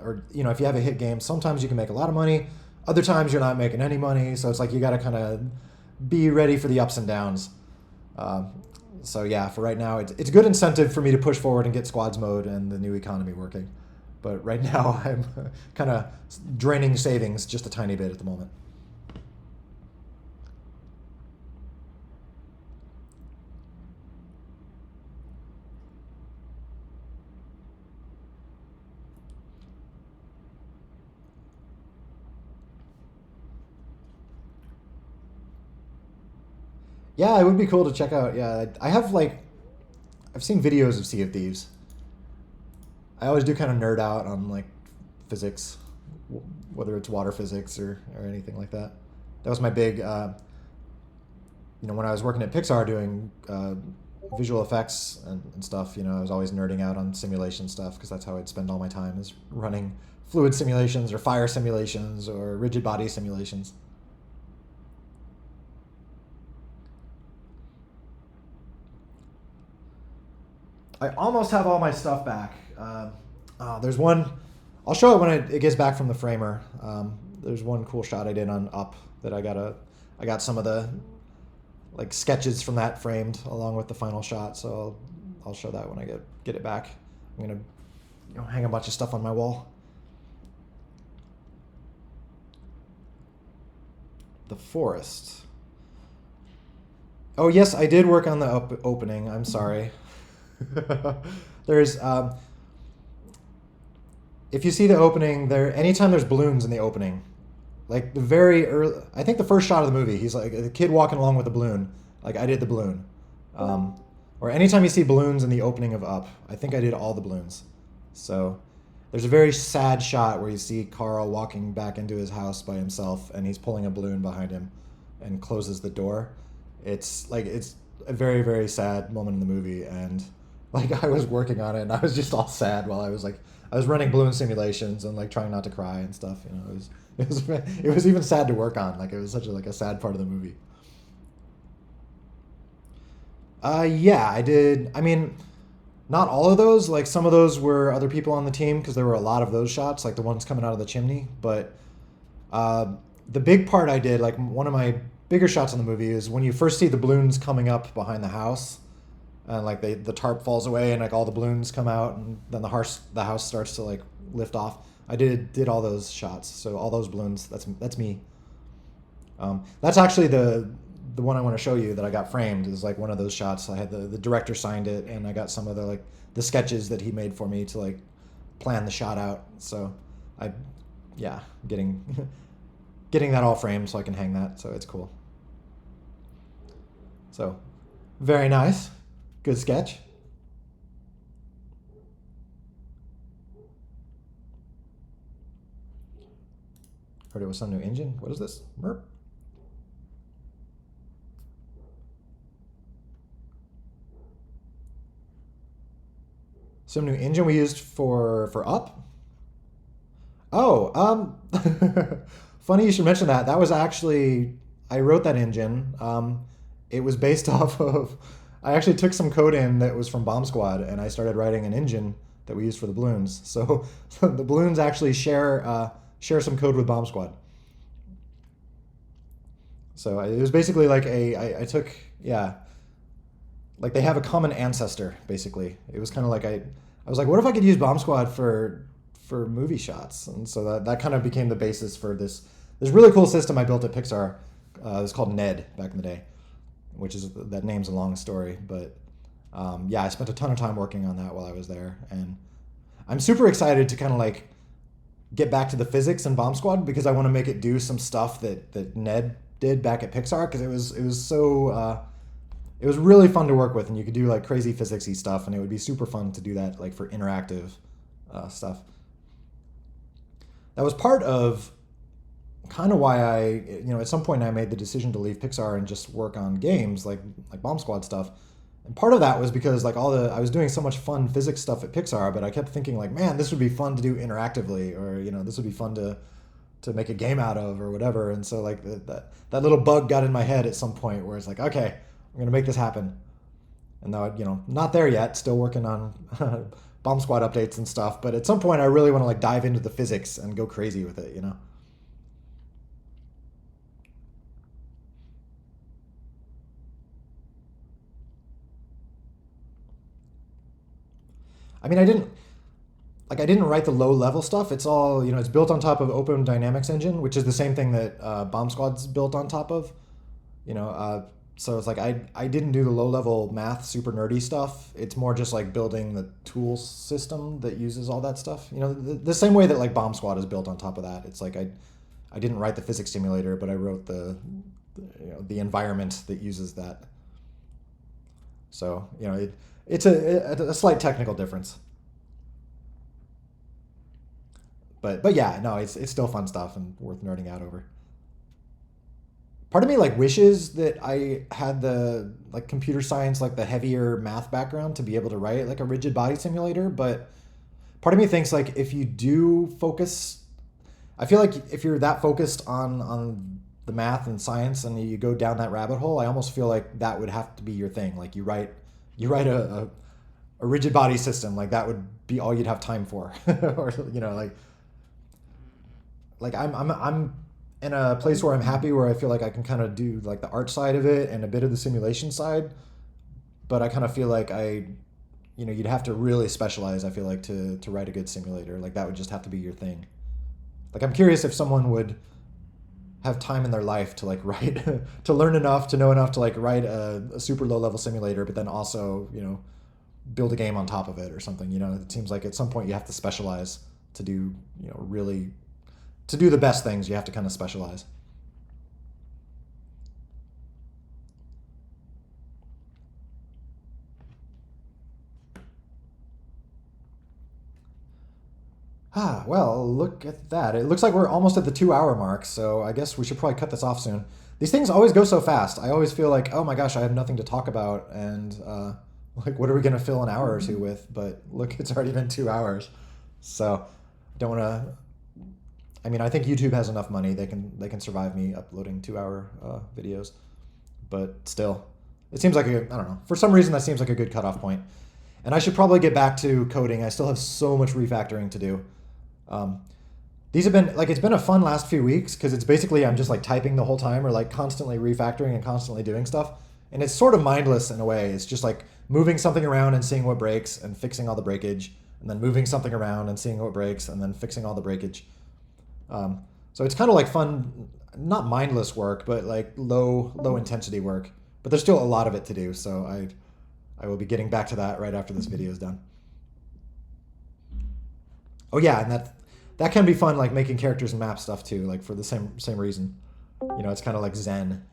A: or if you have a hit game, sometimes you can make a lot of money, other times you're not making any money. So it's like you got to kind of be ready for the ups and downs. So yeah, for right now, it's good incentive for me to push forward and get squads mode and the new economy working. But right now, I'm kind of draining savings just a tiny bit at the moment. Yeah, it would be cool to check out. Yeah, I have like I've seen videos of Sea of Thieves. I always do kind of nerd out on like physics, whether it's water physics or anything like that. That was my big, when I was working at Pixar doing visual effects and stuff. I was always nerding out on simulation stuff because that's how I'd spend all my time is running fluid simulations or fire simulations or rigid body simulations. I almost have all my stuff back. There's one. I'll show it when it gets back from the framer. There's one cool shot I did on Up that I got some of the like sketches from that framed along with the final shot. So I'll show that when I get it back. I'm gonna hang a bunch of stuff on my wall. The forest. Oh yes, I did work on the opening. I'm sorry. There's if you see the opening there, anytime there's balloons in the opening, like the very early, I think the first shot of the movie, he's like the kid walking along with a balloon. Like I did the balloon. Um, or anytime you see balloons in the opening of Up, I think I did all the balloons. So there's a very sad shot where you see Carl walking back into his house by himself, and he's pulling a balloon behind him, and closes the door. It's a very very sad moment in the movie, and like I was working on it, and I was just all sad while I was running balloon simulations and like trying not to cry and stuff. You know, it was even sad to work on. Like it was such a like a sad part of the movie. Yeah, I did. I mean, not all of those. Like some of those were other people on the team because there were a lot of those shots, like the ones coming out of the chimney. But uh, the big part I did, like one of my bigger shots in the movie, is when you first see the balloons coming up behind the house, and like the tarp falls away, and like all the balloons come out, and then the house starts to like lift off. I did all those shots, so all those balloons. That's me. That's actually the one I want to show you that I got framed is like one of those shots. I had the director signed it, and I got some of the like the sketches that he made for me to like plan the shot out. So I, yeah, getting getting that all framed so I can hang that. So it's cool. So very nice, good sketch. Heard it was some new engine. What is this? Merp. Some new engine we used for Up. Oh, funny you should mention that. That was actually I wrote that engine. It was based off of. I actually took some code in that was from Bomb Squad, and I started writing an engine that we used for the balloons. So, the balloons actually share some code with Bomb Squad. So it was basically like I took yeah, like they have a common ancestor basically. It was kind of like I was like, what if I could use Bomb Squad for movie shots? And so that kind of became the basis for this really cool system I built at Pixar. It was called Ned back in the day, which is that name's a long story, but yeah, I spent a ton of time working on that while I was there, and I'm super excited to kind of like get back to the physics in Bomb Squad because I want to make it do some stuff that Ned did back at Pixar because it was so it was really fun to work with, and you could do like crazy physicsy stuff, and it would be super fun to do that like for interactive stuff. That was part of kind of why at some point I made the decision to leave Pixar and just work on games like Bomb Squad stuff. And part of that was because like I was doing so much fun physics stuff at Pixar, but I kept thinking like, man, this would be fun to do interactively, or this would be fun to make a game out of or whatever. And so like that little bug got in my head at some point where it's like, okay, I'm gonna make this happen. And now not there yet, still working on Bomb Squad updates and stuff. But at some point, I really want to like dive into the physics and go crazy with it. I mean, I didn't write the low level stuff. It's all it's built on top of Open Dynamics Engine, which is the same thing that Bomb Squad's built on top of. You know, so it's like I didn't do the low level math super nerdy stuff. It's more just like building the tools system that uses all that stuff. The same way that like Bomb Squad is built on top of that. It's like I didn't write the physics simulator, but I wrote the environment that uses that. So it's a slight technical difference. But yeah, no, it's still fun stuff and worth nerding out over. Part of me like wishes that I had the like computer science, like the heavier math background to be able to write like a rigid body simulator, but part of me thinks like if you do focus, I feel like if you're that focused on the math and science and you go down that rabbit hole, I almost feel like that would have to be your thing. Like you write a rigid body system, like that would be all you'd have time for. Or like I'm in a place where I'm happy, where I feel like I can kind of do like the art side of it and a bit of the simulation side, but I kind of feel like you'd have to really specialize. I feel like to write a good simulator, like that would just have to be your thing. Like I'm curious if someone would have time in their life to like write to learn enough to know enough to like write a super low level simulator, but then also build a game on top of it or something. It seems like at some point you have to specialize to do really to do the best things. You have to kind of specialize. Ah, well, look at that. It looks like we're almost at the 2 hour mark, so I guess we should probably cut this off soon. These things always go so fast. I always feel like, oh my gosh, I have nothing to talk about, and like, what are we gonna fill an hour or two with? But look, it's already been 2 hours, so don't want to. I mean, I think YouTube has enough money; they can survive me uploading 2 hour videos. But still, it seems like I don't know. For some reason, that seems like a good cutoff point. And I should probably get back to coding. I still have so much refactoring to do. Um, these have been like it's been a fun last few weeks because it's basically I'm just like typing the whole time or like constantly refactoring and constantly doing stuff, and it's sort of mindless in a way. It's just like moving something around and seeing what breaks and fixing all the breakage, and then moving something around and seeing what breaks and then fixing all the breakage. So it's kind of like fun, not mindless work, but like low intensity work. But there's still a lot of it to do, so I will be getting back to that right after this video is done. Oh yeah, and that can be fun, like making characters and map stuff too, like for the same reason. It's kind of like Zen.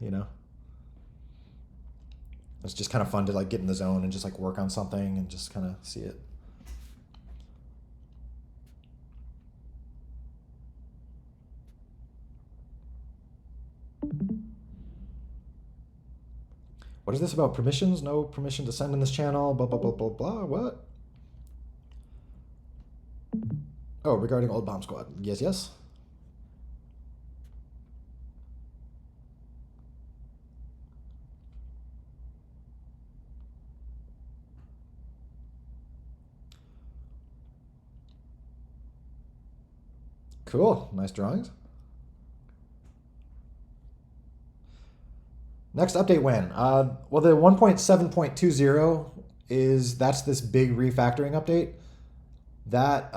A: It's just kind of fun to like get in the zone and just like work on something and just kind of see it. What is this about permissions? No permission to send in this channel. Blah blah blah blah blah. What? Oh, regarding old bomb squad. Yes, yes. Cool. Nice drawings. Next update when? Well, the 1.7.20 that's this big refactoring update. That,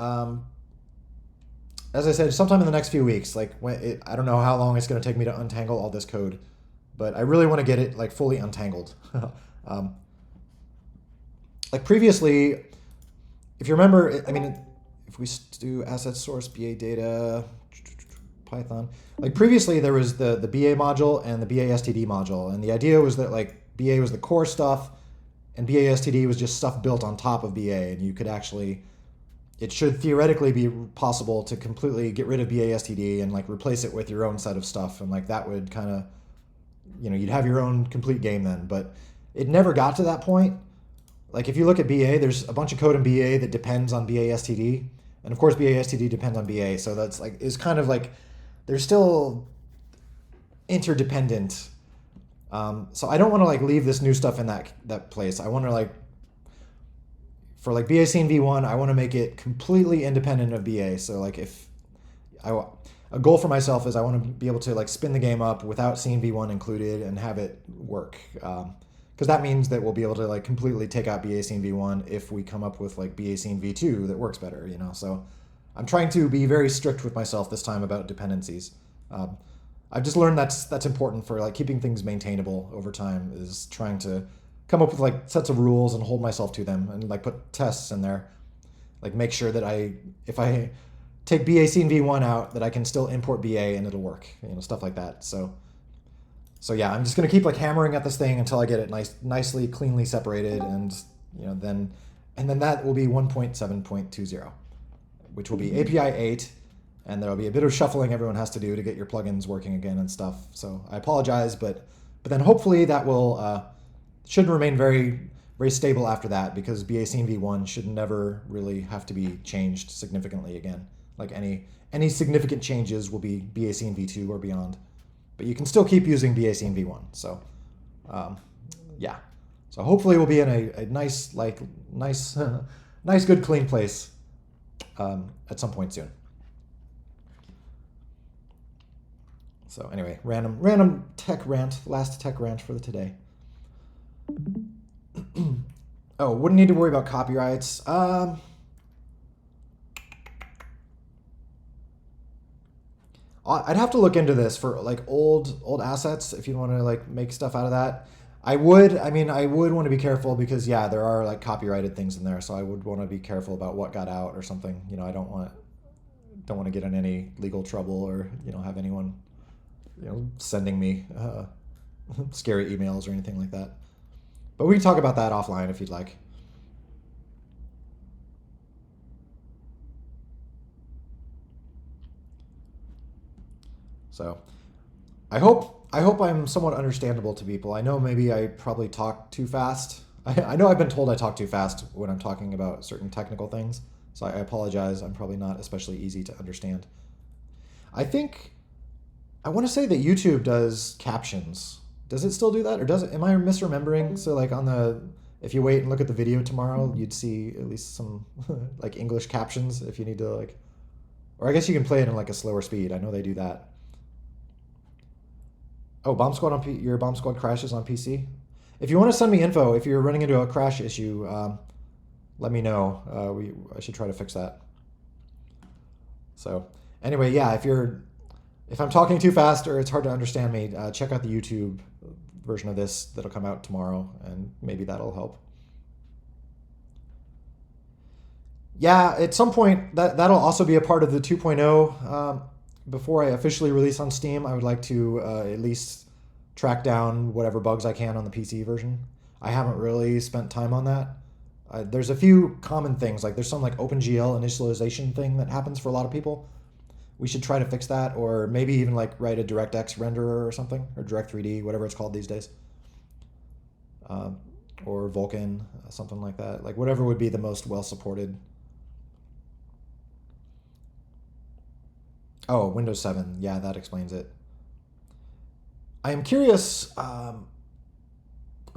A: as I said, sometime in the next few weeks. Like I don't know how long it's going to take me to untangle all this code, but I really want to get it like fully untangled. um, like previously, if you remember, I mean, if we do asset source BA data, Python. Like previously, there was the BA module and the BA STD module, and the idea was that like BA was the core stuff, and BA STD was just stuff built on top of BA, and you could actually, it should theoretically be possible to completely get rid of BA STD and like replace it with your own set of stuff, and like that would kind of, you'd have your own complete game then. But it never got to that point. Like if you look at BA, there's a bunch of code in BA that depends on BA STD, and of course BA STD depends on BA, so that's like is kind of like they're still interdependent. So I don't want to like leave this new stuff in that place. I want to like for like BA scene v1, I want to make it completely independent of BA. So like if a goal for myself is I want to be able to like spin the game up without scene v1 included and have it work. Because that means that we'll be able to like completely take out BA scene v1 if we come up with like BA scene v2 that works better. So I'm trying to be very strict with myself this time about dependencies. I've just learned that's important for like keeping things maintainable over time, is trying to come up with like sets of rules and hold myself to them and like put tests in there, like make sure that if I take BA scene v1 out, that I can still import BA and it'll work, stuff like that. So yeah, I'm just gonna keep like hammering at this thing until I get it nicely, cleanly separated, and then that will be 1.7.20, which will be API 8, and there'll be a bit of shuffling everyone has to do to get your plugins working again and stuff. So I apologize, but then hopefully that will should remain very very stable after that, because BA scene v1 should never really have to be changed significantly again. Like any significant changes will be BA scene v2 or beyond. But you can still keep using BA scene v1. So yeah. So hopefully we'll be in a nice nice good clean place at some point soon. So anyway, random tech rant, last tech rant for the today. Oh, wouldn't need to worry about copyrights. I'd have to look into this for like old assets if you want to like make stuff out of that. I would. I mean, I would want to be careful because yeah, there are like copyrighted things in there, so I would want to be careful about what got out or something. I don't want to get in any legal trouble or have anyone sending me scary emails or anything like that. But we can talk about that offline if you'd like. So I hope I'm somewhat understandable to people. I know maybe I probably talk too fast. I know I've been told I talk too fast when I'm talking about certain technical things. So I apologize. I'm probably not especially easy to understand. I think I want to say that YouTube does captions. Does it still do that, or does it? Am I misremembering? So like if you wait and look at the video tomorrow, you'd see at least some like English captions if you need to like, or I guess you can play it in like a slower speed. I know they do that. Oh, Bomb Squad your Bomb Squad crashes on PC. If you want to send me info, if you're running into a crash issue, let me know. I should try to fix that. So anyway, yeah, if I'm talking too fast or it's hard to understand me, check out the YouTube version of this that'll come out tomorrow, and maybe that'll help. Yeah, at some point that'll also be a part of the 2.0. Before I officially release on Steam, I would like to at least track down whatever bugs I can on the PC version. I haven't really spent time on that. There's a few common things, like there's some like OpenGL initialization thing that happens for a lot of people. We should try to fix that, or maybe even like write a DirectX renderer or something, or Direct 3D, whatever it's called these days, um, or Vulkan, something like that. Like whatever would be the most well supported. Oh, Windows 7. Yeah, that explains it. I am curious. I'm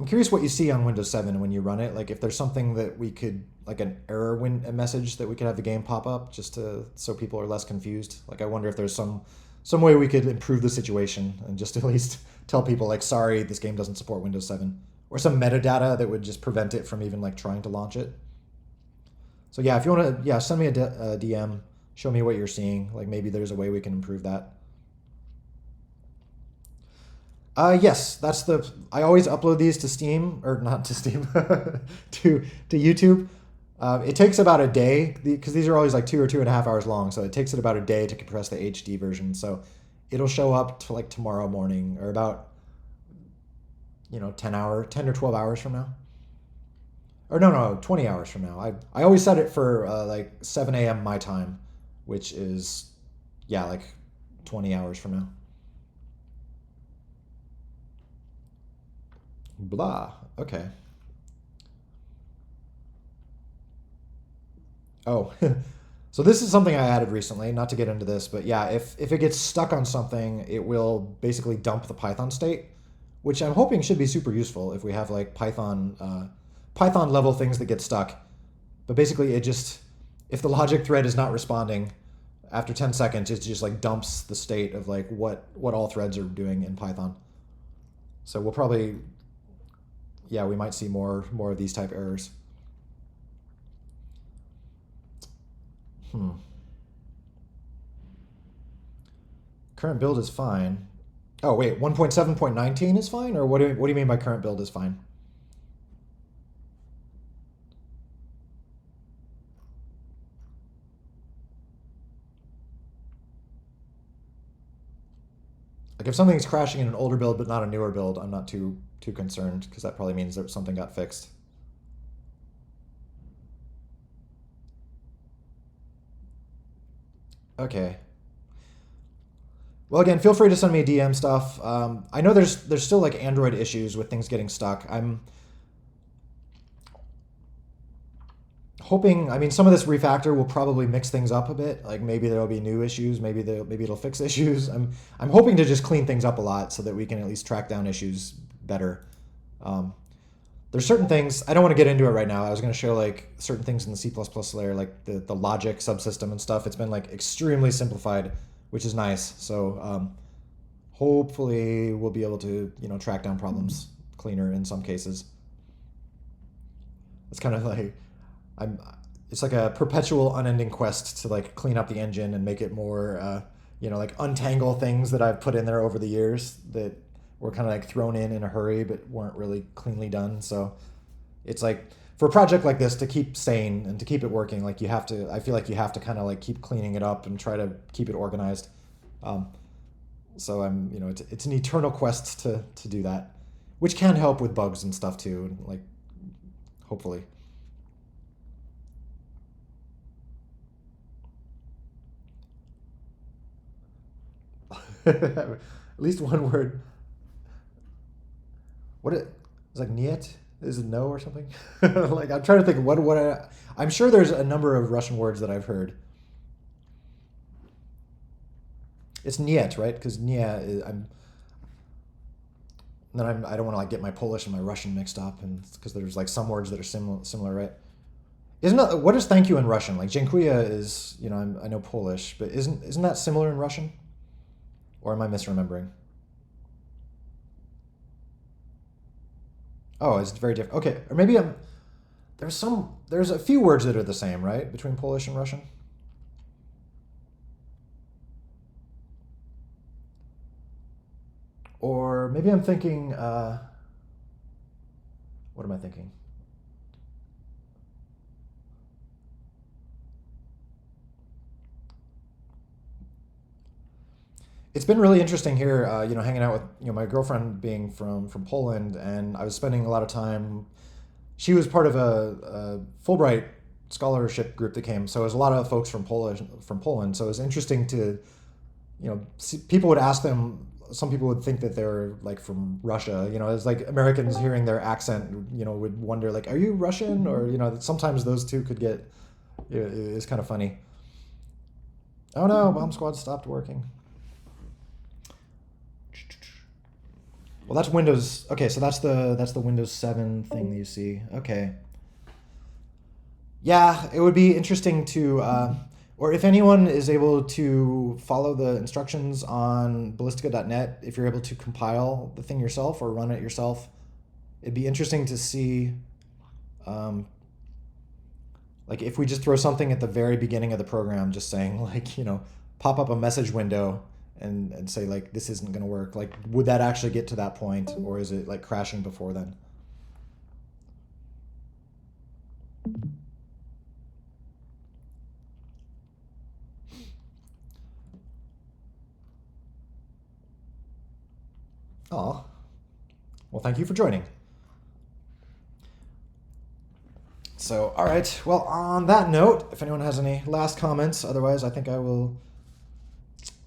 A: curious what you see on Windows 7 when you run it. Like if there's something that we could, like an error a message that we could have the game pop up just to so people are less confused. Like I wonder if there's some way we could improve the situation and just at least tell people like, sorry, this game doesn't support Windows 7, or some metadata that would just prevent it from even like trying to launch it. So yeah, if you want to, yeah, send me a DM, show me what you're seeing. Like maybe there's a way we can improve that. Yes, that's the. I always upload these to Steam, or not to Steam, to YouTube. It takes about a day because these are always like 2 or 2.5 hours long, so it takes it about a day to compress the HD version. So it'll show up to like tomorrow morning, or about 10 or 12 hours from now, or no, 20 hours from now. I always set it for like 7 a.m. my time, which is yeah like 20 hours from now. Blah. Okay. Oh, so this is something I added recently. Not to get into this, but yeah, if it gets stuck on something, it will basically dump the Python state, which I'm hoping should be super useful if we have like Python level things that get stuck. But basically, it just if the logic thread is not responding after 10 seconds, it just like dumps the state of like what all threads are doing in Python. So we'll probably yeah we might see more of these type errors. Hmm. Current build is fine. Oh wait, 1.7.19 is fine, or what do you mean by current build is fine? Like if something's crashing in an older build but not a newer build, I'm not too concerned because that probably means that something got fixed. Okay. Well, again, feel free to send me DM stuff. I know there's still like Android issues with things getting stuck. I'm hoping. I mean, some of this refactor will probably mix things up a bit. Like maybe there'll be new issues. Maybe it'll fix issues. I'm hoping to just clean things up a lot so that we can at least track down issues better. Um, there's certain things I don't want to get into it right now. I was going to show like certain things in the C++ layer, like the logic subsystem and stuff. It's been like extremely simplified, which is nice. So hopefully we'll be able to track down problems cleaner in some cases. It's kind of like I'm. It's like a perpetual, unending quest to like clean up the engine and make it more like untangle things that I've put in there over the years that were kind of like thrown in a hurry but weren't really cleanly done. So it's like for a project like this to keep sane and to keep it working, like you have to. I feel like you have to kind of like keep cleaning it up and try to keep it organized. Um, so it's an eternal quest to do that, which can help with bugs and stuff too. Like hopefully. At least one word. What it is like niet? Is it no or something? Like I'm trying to think of I'm sure there's a number of Russian words that I've heard. It's niet, right? Because nia is, I'm then I don't want to like get my Polish and my Russian mixed up, and because there's like some words that are similar, right? Isn't that what is thank you in Russian? Like dziękuję is I know Polish, but isn't that similar in Russian? Or am I misremembering? Oh, it's very different. Okay, or maybe I'm there's a few words that are the same, right, between Polish and Russian. Or maybe I'm thinking. What am I thinking? It's been really interesting here, hanging out with my girlfriend being from Poland, and I was spending a lot of time. She was part of a Fulbright scholarship group that came, so it was a lot of folks from Poland. So it was interesting to see, people would ask them. Some people would think that they're like from Russia. It's like Americans hearing their accent. Would wonder like, are you Russian? Or sometimes those two could get. It's kind of funny. Oh no, Bomb Squad stopped working. Well, that's Windows. Okay, so that's the Windows 7 thing that you see. Okay. Yeah, it would be interesting to, or if anyone is able to follow the instructions on ballistica.net, if you're able to compile the thing yourself or run it yourself, it'd be interesting to see, um, like if we just throw something at the very beginning of the program, just saying like, pop up a message window and say like this isn't going to work. Like, would that actually get to that point, or is it like crashing before then? Oh, well, thank you for joining. So, all right. Well, on that note, if anyone has any last comments, otherwise, I think I will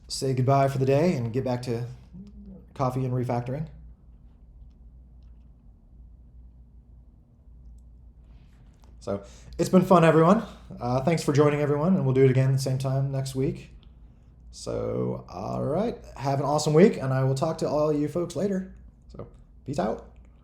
A: say goodbye for the day and get back to coffee and refactoring. So, it's been fun, everyone. Thanks for joining, everyone, and we'll do it again at the same time next week. So, all right. Have an awesome week, and I will talk to all you folks later. So, peace out.